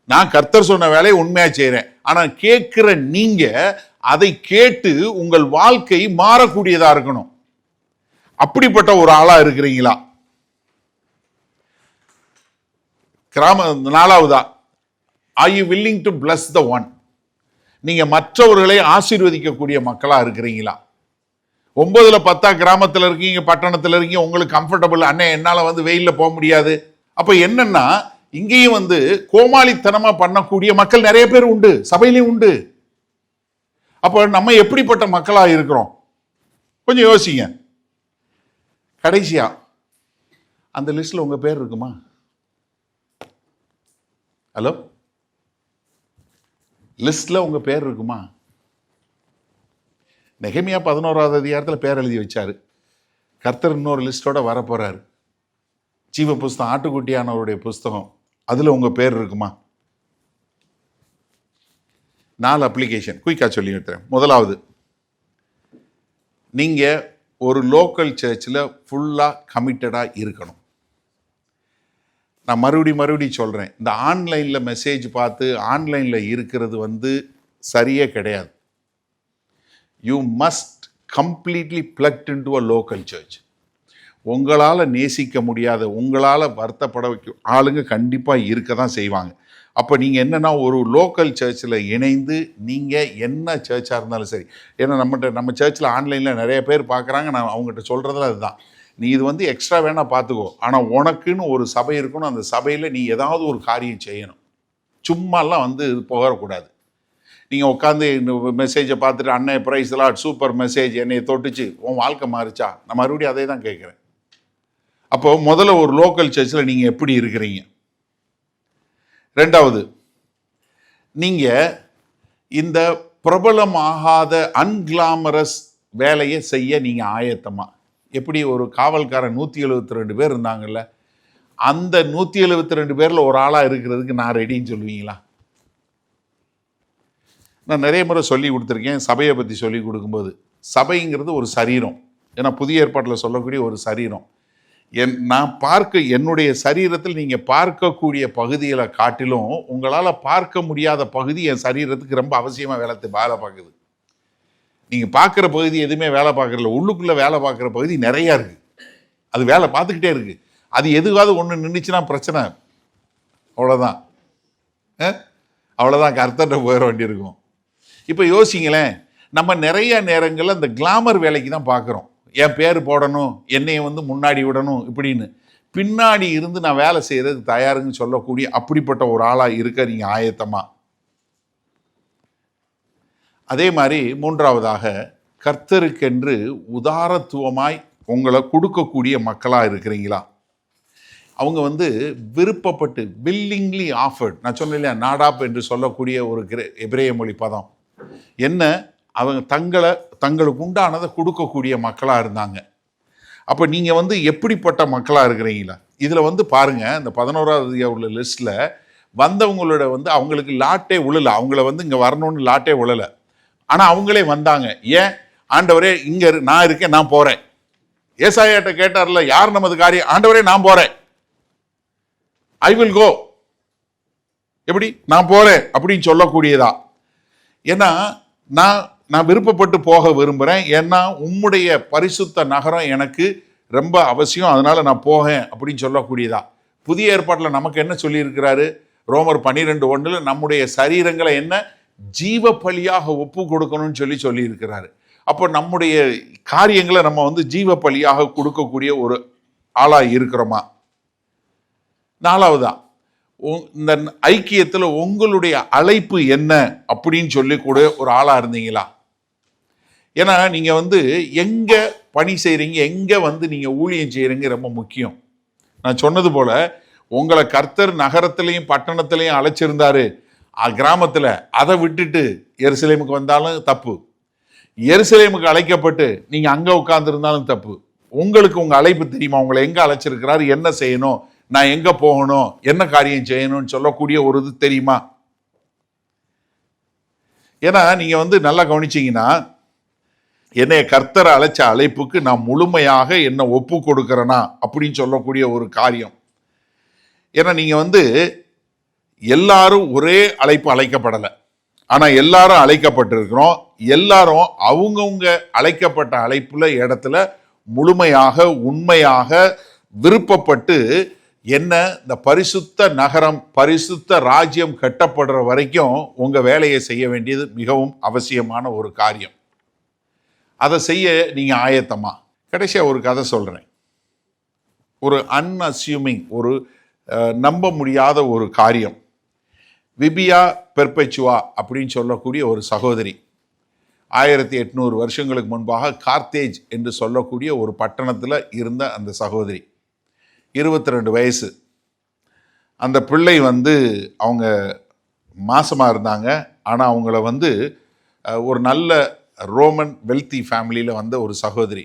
நான் கர்த்தர் சொன்ன வேலையை உண்மையாக செய்கிறேன். ஆனால் கேட்குற நீங்கள் அதை கேட்டு உங்கள் வாழ்க்கை மாறக்கூடியதாக இருக்கணும். அப்படிப்பட்ட ஒரு ஆளாக இருக்கிறீங்களா? 4வதா, are you willing to bless the one? நீங்க மற்றவர்களை ஆசீர்வதிக்கக்கூடிய மக்களா இருக்கிறீங்களா? 9ல் 10 கிராமத்தில் இருக்கீங்க, பட்டணத்தில் இருக்கீங்க, உங்களுக்கு கம்ஃபர்டபுள், அண்ணே என்னால் வந்து வெயிலில் போக முடியாது. அப்போ என்னன்னா, இங்கேயும் வந்து கோமாளித்தனமா பண்ணக்கூடிய மக்கள் நிறைய பேர் உண்டு, சபையிலையும் உண்டு. அப்ப நம்ம எப்படிப்பட்ட மக்களா இருக்கிறோம் கொஞ்சம் யோசிங்க. கடைசியா அந்த லிஸ்ட்ல உங்க பேர் இருக்குமா? ஹலோ, லிஸ்ட்ல உங்க பேர் இருக்குமா? நெகமியா 11வது அதிகாரத்தில் பேர் எழுதி வச்சாரு. கர்த்தர் இன்னொரு லிஸ்டோட வரப்போறாரு. ஜீவ புஸ்தகம், ஆட்டுக்குட்டியானவருடைய புஸ்தகம், அதுல உங்க பேர் இருக்குமா? 4 அப்ளிகேஷன் குயிக்கா சொல்லி வைக்கிறேன். முதலாவது, நீங்க ஒரு லோக்கல் சர்ச்சில் ஃபுல்லா கமிட்டடா இருக்கணும். நான் மறுபடியும் சொல்றேன், இந்த ஆன்லைன்ல மெசேஜ் பார்த்து ஆன்லைன்ல இருக்கிறது வந்து சரியே கிடையாது. You must completely plugged into a local church. உங்களால் நேசிக்க முடியாத, உங்களால் வருத்தப்பட வைக்கும் ஆளுங்க கண்டிப்பாக இருக்க தான் செய்வாங்க. அப்போ நீங்கள் என்னென்னா ஒரு லோக்கல் சர்ச்சில் இணைந்து நீங்கள் என்ன சர்ச்சாக இருந்தாலும் சரி, ஏன்னா நம்ம சர்ச்சில் ஆன்லைனில் நிறைய பேர் பார்க்குறாங்க. நான் அவங்ககிட்ட சொல்கிறதுல அதுதான், நீ இது வந்து எக்ஸ்ட்ரா வேணால் பார்த்துக்கோ, ஆனால் உனக்குன்னு ஒரு சபை இருக்கணும். அந்த சபையில் நீ ஏதாவது ஒரு காரியம் செய்யணும். சும்மாலாம் வந்து இது போகக்கூடாது. நீங்கள் உட்காந்து மெசேஜை பார்த்துட்டு அன்னை பிரைஸ் லார்ட் சூப்பர் மெசேஜ் என்னை தொட்டுச்சு, உன் வாழ்க்கை மாறிச்சா? நான் மறுபடியும் அதே தான் கேட்குறேன். அப்போ முதல்ல ஒரு லோக்கல் சர்ச்சில் நீங்கள் எப்படி இருக்கிறீங்க? ரெண்டாவது, நீங்கள் இந்த பிரபலமாகாத அன்கிளாமரஸ் வேலையை செய்ய நீங்கள் ஆயத்தமா? எப்படி ஒரு காவல்காரன் 172 பேர் இருந்தாங்கல்ல, அந்த 172 பேரில் ஒரு ஆளாக இருக்கிறதுக்கு நான் ரெடின்னு சொல்லுவீங்களா? நான் நிறைய முறை சொல்லி கொடுத்துருக்கேன். சபையை பற்றி சொல்லி கொடுக்கும்போது, சபைங்கிறது ஒரு சரீரம். ஏன்னா புதிய ஏற்பாட்டில் சொல்லக்கூடிய ஒரு சரீரம். நான் என்னுடைய சரீரத்தில் நீங்கள் பார்க்கக்கூடிய பகுதிகளை காட்டிலும் உங்களால் பார்க்க முடியாத பகுதி என் சரீரத்துக்கு ரொம்ப அவசியமாக வேலை பார்க்குது. நீங்கள் பார்க்குற பகுதி எதுவுமே வேலை பார்க்குறதில்ல, உள்ளுக்குள்ளே வேலை பார்க்குற பகுதி நிறையா இருக்குது. அது வேலை பார்த்துக்கிட்டே இருக்குது. அது எதுவாவது ஒன்று நின்றுச்சுன்னா பிரச்சனை, அவ்வளோதான். கர்த்தர்கிட்ட போயிட வேண்டியிருக்கும். இப்போ யோசிங்களேன், நம்ம நிறைய நேரங்களில் இந்த கிளாமர் வேலைக்கு தான் பார்க்குறோம். என் பேர் போடணும், என்னைய வந்து முன்னாடி விடணும் இப்படின்னு. பின்னாடி இருந்து நான் வேலை செய்யறதுக்கு தயாருன்னு சொல்லக்கூடிய அப்படிப்பட்ட ஒரு ஆளாக இருக்க நீங்கள் ஆயத்தமா? அதே மாதிரி மூன்றாவதாக, கர்த்தருக்கென்று உதாரத்துவமாய் உங்களை கொடுக்கக்கூடிய மக்களாக இருக்கிறீங்களா? அவங்க வந்து விருப்பப்பட்டு வில்லிங்லி ஆஃபர்ட், நான் சொன்னேன் இல்லையா, நாடாப் என்று சொல்லக்கூடிய ஒரு எபிரேய மொழி பதம் என்ன, அவங்க தங்களுக்கு உண்டானதை கொடுக்கக்கூடிய மக்களாக இருந்தாங்க. அப்போ நீங்கள் வந்து எப்படிப்பட்ட மக்களாக இருக்கிறீங்களா? இதில் வந்து பாருங்கள், இந்த 11வது உள்ள லிஸ்ட்டில் வந்தவங்களோட வந்து அவங்களுக்கு லாட்டே உழலை. அவங்கள வந்து இங்கே வரணும்னு லாட்டே உழலை. ஆனால் அவங்களே வந்தாங்க. ஏன்? ஆண்டவரே இங்கே நான் இருக்கேன், நான் போகிறேன். ஏசாயாட்ட கேட்டார்ல, யார் நமது காரியம்? ஆண்டவரே நான் போகிறேன், ஐ வில் கோ. எப்படி? நான் போகிறேன் அப்படின்னு சொல்லக்கூடியதா? ஏன்னா நான் விருப்பப்பட்டு போக விரும்புகிறேன், ஏன்னா உம்முடைய பரிசுத்த நகரம் எனக்கு ரொம்ப அவசியம், அதனால நான் போகேன் அப்படின்னு சொல்லக்கூடியதா? புதிய ஏற்பாட்டில் நமக்கு என்ன சொல்லியிருக்கிறாரு? ரோமர் 12:1 நம்முடைய சரீரங்களை என்ன ஜீவ பலியாக ஒப்பு கொடுக்கணும்னு சொல்லி இருக்கிறாரு. அப்போ நம்முடைய காரியங்களை நம்ம வந்து ஜீவ பலியாக கொடுக்கக்கூடிய ஒரு ஆளாக இருக்கிறோமா? நாலாவதா, இந்த ஐக்கியத்தில் உங்களுடைய அழைப்பு என்ன அப்படின்னு சொல்லி கூட ஒரு ஆளாக இருந்தீங்களா? ஏன்னா நீங்கள் வந்து எங்கே பணி செய்கிறீங்க, எங்கே வந்து நீங்கள் ஊழியம் செய்கிறீங்க ரொம்ப முக்கியம். நான் சொன்னது போல் உங்களை கர்த்தர் நகரத்திலையும் பட்டணத்திலையும் அழைச்சிருந்தாரு, கிராமத்தில் அதை விட்டுட்டு எருசலேமுக்கு வந்தாலும் தப்பு, எருசலேமுக்கு அழைக்கப்பட்டு நீங்கள் அங்கே உட்கார்ந்துருந்தாலும் தப்பு. உங்களுக்கு உங்கள் அழைப்பு தெரியுமா? உங்களை எங்கே அழைச்சிருக்கிறாரு, என்ன செய்யணும், நான் எங்கே போகணும், என்ன காரியம் செய்யணும்னு சொல்லக்கூடிய ஒரு இது தெரியுமா? ஏன்னா நீங்கள் வந்து நல்லா கவனிச்சிங்கன்னா, என்னை கர்த்தரை அழைச்ச அழைப்புக்கு நான் முழுமையாக என்னை ஒப்பு கொடுக்கிறேனா அப்படின்னு சொல்லக்கூடிய ஒரு காரியம். ஏன்னா நீங்கள் வந்து எல்லாரும் ஒரே அழைப்பு அழைக்கப்படலை, ஆனால் எல்லாரும் அழைக்கப்பட்டிருக்கிறோம். எல்லாரும் அவங்கவுங்க அழைக்கப்பட்ட அழைப்புல இடத்துல முழுமையாக உண்மையாக விருப்பப்பட்டு என்ன இந்த பரிசுத்த நகரம் பரிசுத்த ராஜ்யம் கட்டப்படுற வரைக்கும் உங்க வேலையை செய்ய வேண்டியது மிகவும் அவசியமான ஒரு காரியம். அதை செய்ய நீங்க ஆயத்தமா? கடைசியா ஒரு கதை சொல்றேன். ஒரு அன்அஸ்யூமிங், ஒரு நம்ப முடியாத ஒரு காரியம். விபியா பெர்பெச்சுவா அப்படின்னு சொல்லக்கூடிய ஒரு சகோதரி 1800 வருஷங்களுக்கு முன்பாக கார்த்தேஜ் என்று சொல்லக்கூடிய ஒரு பட்டணத்தில் இருந்த அந்த சகோதரி 22 வயசு. அந்த பிள்ளை அவங்க மாசமாக இருந்தாங்க. ஆனால் அவங்கள ஒரு நல்ல ரோமன் வெல்தி ஃபேமிலியில் வந்த ஒரு சகோதரி.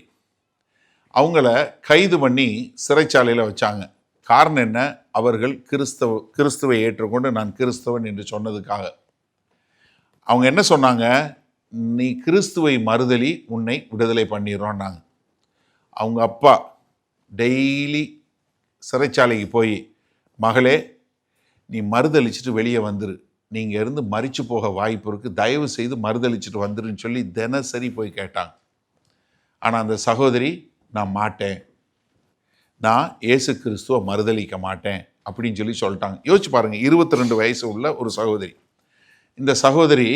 அவங்கள கைது பண்ணி சிறைச்சாலையில் வச்சாங்க. காரணம் என்ன? அவர்கள் கிறிஸ்துவை ஏற்றுக்கொண்டு நான் கிறிஸ்தவன் என்று சொன்னதுக்காக. அவங்க என்ன சொன்னாங்க? நீ கிறிஸ்துவை மறுதலி, உன்னை விடுதலை பண்ணிடுறோன்னாங்க. அவங்க அப்பா டெய்லி சிறைச்சாலைக்கு போய், மகளே நீ மறுதளிச்சுட்டு வெளியே வந்துரு, நீங்கள் இருந்து மரிச்சு போக வாய்ப்பு இருக்குது, தயவு செய்து மறுதளிச்சுட்டு வந்துருன்னு சொல்லி தினசரி போய் கேட்டாங்க. ஆனால் அந்த சகோதரி, நான் மாட்டேன், நான் இயேசு கிறிஸ்துவை மறுதளிக்க மாட்டேன் அப்படின்னு சொல்லி சொல்லிட்டாங்க. யோசிச்சு பாருங்கள், 22 வயசு உள்ள ஒரு சகோதரி. இந்த சகோதரி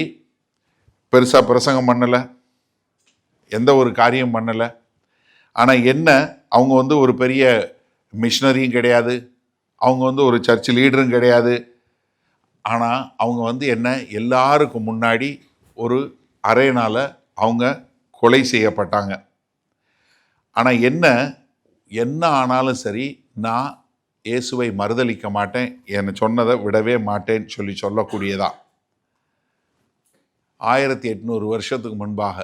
பெருசாக பிரசங்கம் பண்ணலை, எந்த ஒரு காரியம் பண்ணலை. ஆனால் என்ன, அவங்க ஒரு பெரிய மிஷனரியும் கிடையாது, அவங்க ஒரு சர்ச் லீடரும் கிடையாது. ஆனால் அவங்க என்ன, எல்லாருக்கும் முன்னாடி ஒரு அரேனால அவங்க கொலை செய்யப்பட்டாங்க. ஆனால் என்ன ஆனாலும் சரி, நான் இயேசுவை மறுதளிக்க மாட்டேன், என்னை சொன்னதை விடவே மாட்டேன்னு சொல்லக்கூடியதா. 1800 வருஷத்துக்கு முன்பாக.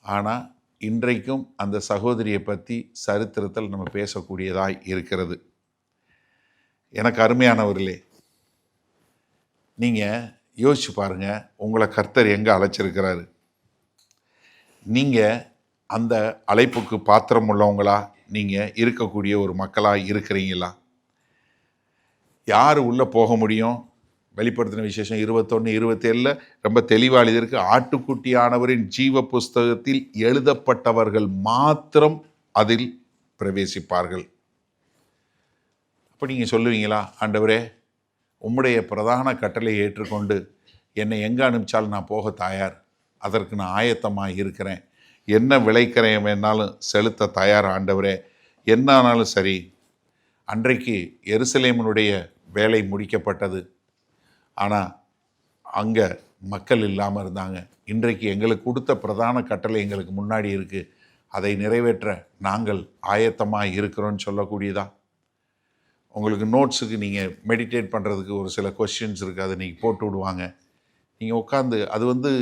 ஆனால் இன்றைக்கும் அந்த சகோதரியை பற்றி சரித்திரத்தில் நம்ம பேசக்கூடியதாய் இருக்கிறது. எனக்கு அருமையானவர்களே, நீங்கள் யோசிச்சு பாருங்கள், உங்களை கர்த்தர் எங்கே அழைச்சிருக்கிறாரு? நீங்கள் அந்த அழைப்புக்கு பாத்திரம் உள்ளவங்களா நீங்கள் இருக்கக்கூடிய ஒரு மக்களாக இருக்கிறீங்களா? யார் உள்ளே போக முடியும்? வெளிப்படுத்தின விசேஷம் 21-27 ரொம்ப தெளிவாக எழுதியிருக்கு. ஆட்டுக்குட்டியானவரின் ஜீவ புஸ்தகத்தில் எழுதப்பட்டவர்கள் மாத்திரம் அதில் பிரவேசிப்பார்கள். அப்போ நீங்கள் சொல்லுவீங்களா, ஆண்டவரே உம்முடைய பிரதான கட்டளை ஏற்றுக்கொண்டு என்னை எங்கே அனுப்பிச்சாலும் நான் போக தயார், அதற்கு நான் ஆயத்தமாக இருக்கிறேன், என்ன விளைக்கிறேன் வேணாலும் செலுத்த தயார் ஆண்டவரே, என்ன ஆனாலும் சரி. அன்றைக்கு எருசலேமினுடைய வேலை முடிக்கப்பட்டது. ஆனால் அங்கே மக்கள் இல்லாமல் இருந்தாங்க. இன்றைக்கு எங்களுக்கு கொடுத்த பிரதான கட்டளை எங்களுக்கு முன்னாடி இருக்குது, அதை நிறைவேற்ற நாங்கள் ஆயத்தமாக இருக்கிறோன்னு சொல்லக்கூடியதா. உங்களுக்கு நோட்ஸுக்கு நீங்கள் மெடிடேட் பண்ணுறதுக்கு ஒரு சில கொஸ்டின்ஸ் இருக்குது, அதை நீங்கள் போட்டு விடுவாங்க. நீங்கள் உட்காந்து அது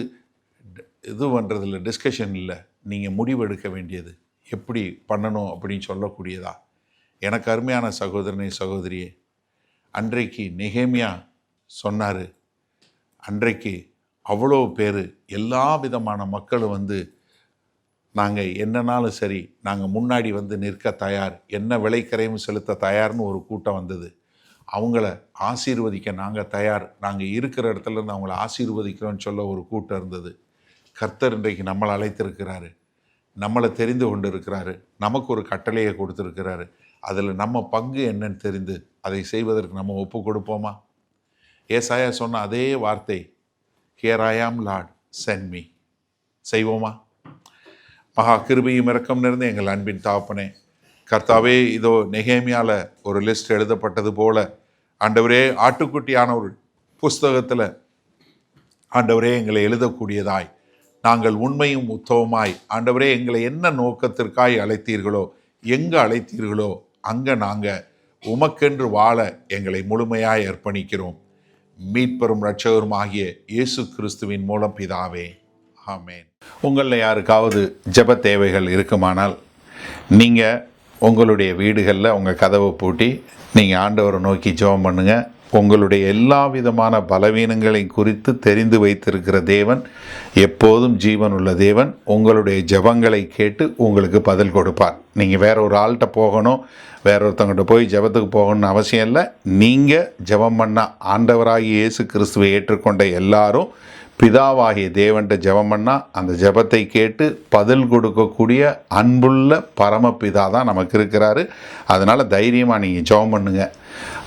இது பண்ணுறதில்ல, டிஸ்கஷன் இல்லை, நீங்கள் முடிவெடுக்க வேண்டியது எப்படி பண்ணணும் அப்படின்னு சொல்லக்கூடியதா. எனக்கு அருமையான சகோதரனே சகோதரியே, அன்றைக்கு நெகேமியா சொன்னார், அன்றைக்கு அவ்வளோ பேர் எல்லா விதமான மக்களும் நாங்கள் என்னன்னாலும் சரி, நாங்கள் முன்னாடி நிற்க தயார், என்ன விளைக்கரையும் செலுத்த தயார்னு ஒரு கூட்டம் வந்தது. அவங்கள ஆசீர்வதிக்க நாங்கள் தயார், நாங்கள் இருக்கிற இடத்துலேருந்து அவங்கள ஆசீர்வதிக்கிறோன்னு சொல்ல ஒரு கூட்டம் இருந்தது. கர்த்தர் இன்றைக்கு நம்மளை அழைத்திருக்கிறாரு, நம்மளை தெரிந்து கொண்டு இருக்கிறாரு, நமக்கு ஒரு கட்டளையை கொடுத்துருக்கிறாரு. அதில் நம்ம பங்கு என்னன்னு தெரிந்து அதை செய்வதற்கு நம்ம ஒப்பு கொடுப்போமா? ஏசாயா சொன்ன அதே வார்த்தை, ஹியர் ஐ ஆம் லார்ட், சென்ட் மீ. செய்வோமா? மகா கிருபையும் இரக்கம் நிறைந்த எங்கள் அன்பின் தகப்பனே, கர்த்தாவே, இதோ நெகேமியாவில் ஒரு லிஸ்ட் எழுதப்பட்டது போல ஆண்டவரே, ஆட்டுக்குட்டியான ஒரு புஸ்தகத்தில் ஆண்டவரே எங்களை எழுதக்கூடியதாய், நாங்கள் உண்மையும் உத்தவமாய் ஆண்டவரே எங்களை என்ன நோக்கத்திற்காய் அழைத்தீர்களோ, எங்கே அழைத்தீர்களோ அங்கே நாங்கள் உமக்கென்று வாழ எங்களை முழுமையாய் அர்ப்பணிக்கிறோம். மீட்பெரும் இரட்சகரும் ஆகிய இயேசு கிறிஸ்துவின் மூலம் பிதாவே, ஆமேன். உங்களில் யாருக்காவது ஜெப தேவைகள் இருக்குமானால், நீங்கள் உங்களுடைய வீடுகளில் உங்கள் கதவை பூட்டி நீங்கள் ஆண்டவரை நோக்கி ஜெபம் பண்ணுங்கள். உங்களுடைய எல்லா விதமான பலவீனங்களை குறித்து தெரிந்து வைத்திருக்கிற தேவன், எப்போதும் ஜீவன் உள்ள தேவன், உங்களுடைய ஜெபங்களை கேட்டு உங்களுக்கு பதில் கொடுப்பார். நீங்கள் வேற ஒரு ஆள்கிட்ட போகணும், வேற ஒருத்தவங்கிட்ட போய் ஜெபத்துக்கு போகணும்னு அவசியம் இல்லை. நீங்கள் ஜெபம் பண்ண ஆண்டவராகிய இயேசு கிறிஸ்துவை ஏற்றுக்கொண்ட எல்லாரும் பிதாவாகிய தேவன்கிட்ட ஜெபம் பண்ணால் அந்த ஜெபத்தை கேட்டு பதில் கொடுக்கக்கூடிய அன்புள்ள பரமபிதா தான் நமக்கு இருக்கிறாரு. அதனால் தைரியமாக நீங்கள் ஜெபம் பண்ணுங்கள்.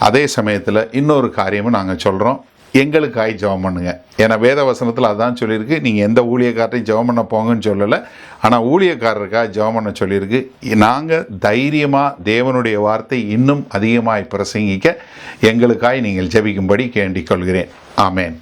அதே சமயத்தில் இன்னொரு காரியமும் நாங்கள் சொல்கிறோம். எங்களுக்காய் ஜெபம் பண்ணுங்க. ஏன்னா வேத வசனத்தில் அதான் சொல்லியிருக்கு. நீங்கள் எந்த ஊழியக்காரரையும் ஜெபம் பண்ண போங்கன்னு சொல்லலை, ஆனால் ஊழியக்காரருக்காக ஜெபம் பண்ண சொல்லியிருக்கு. நாங்கள் தைரியமாக தேவனுடைய வார்த்தை இன்னும் அதிகமாய் பிரசங்கிக்க எங்களுக்காய் நீங்கள் ஜெபிக்கும்படி கேண்டிக் கொள்கிறேன். ஆமேன்.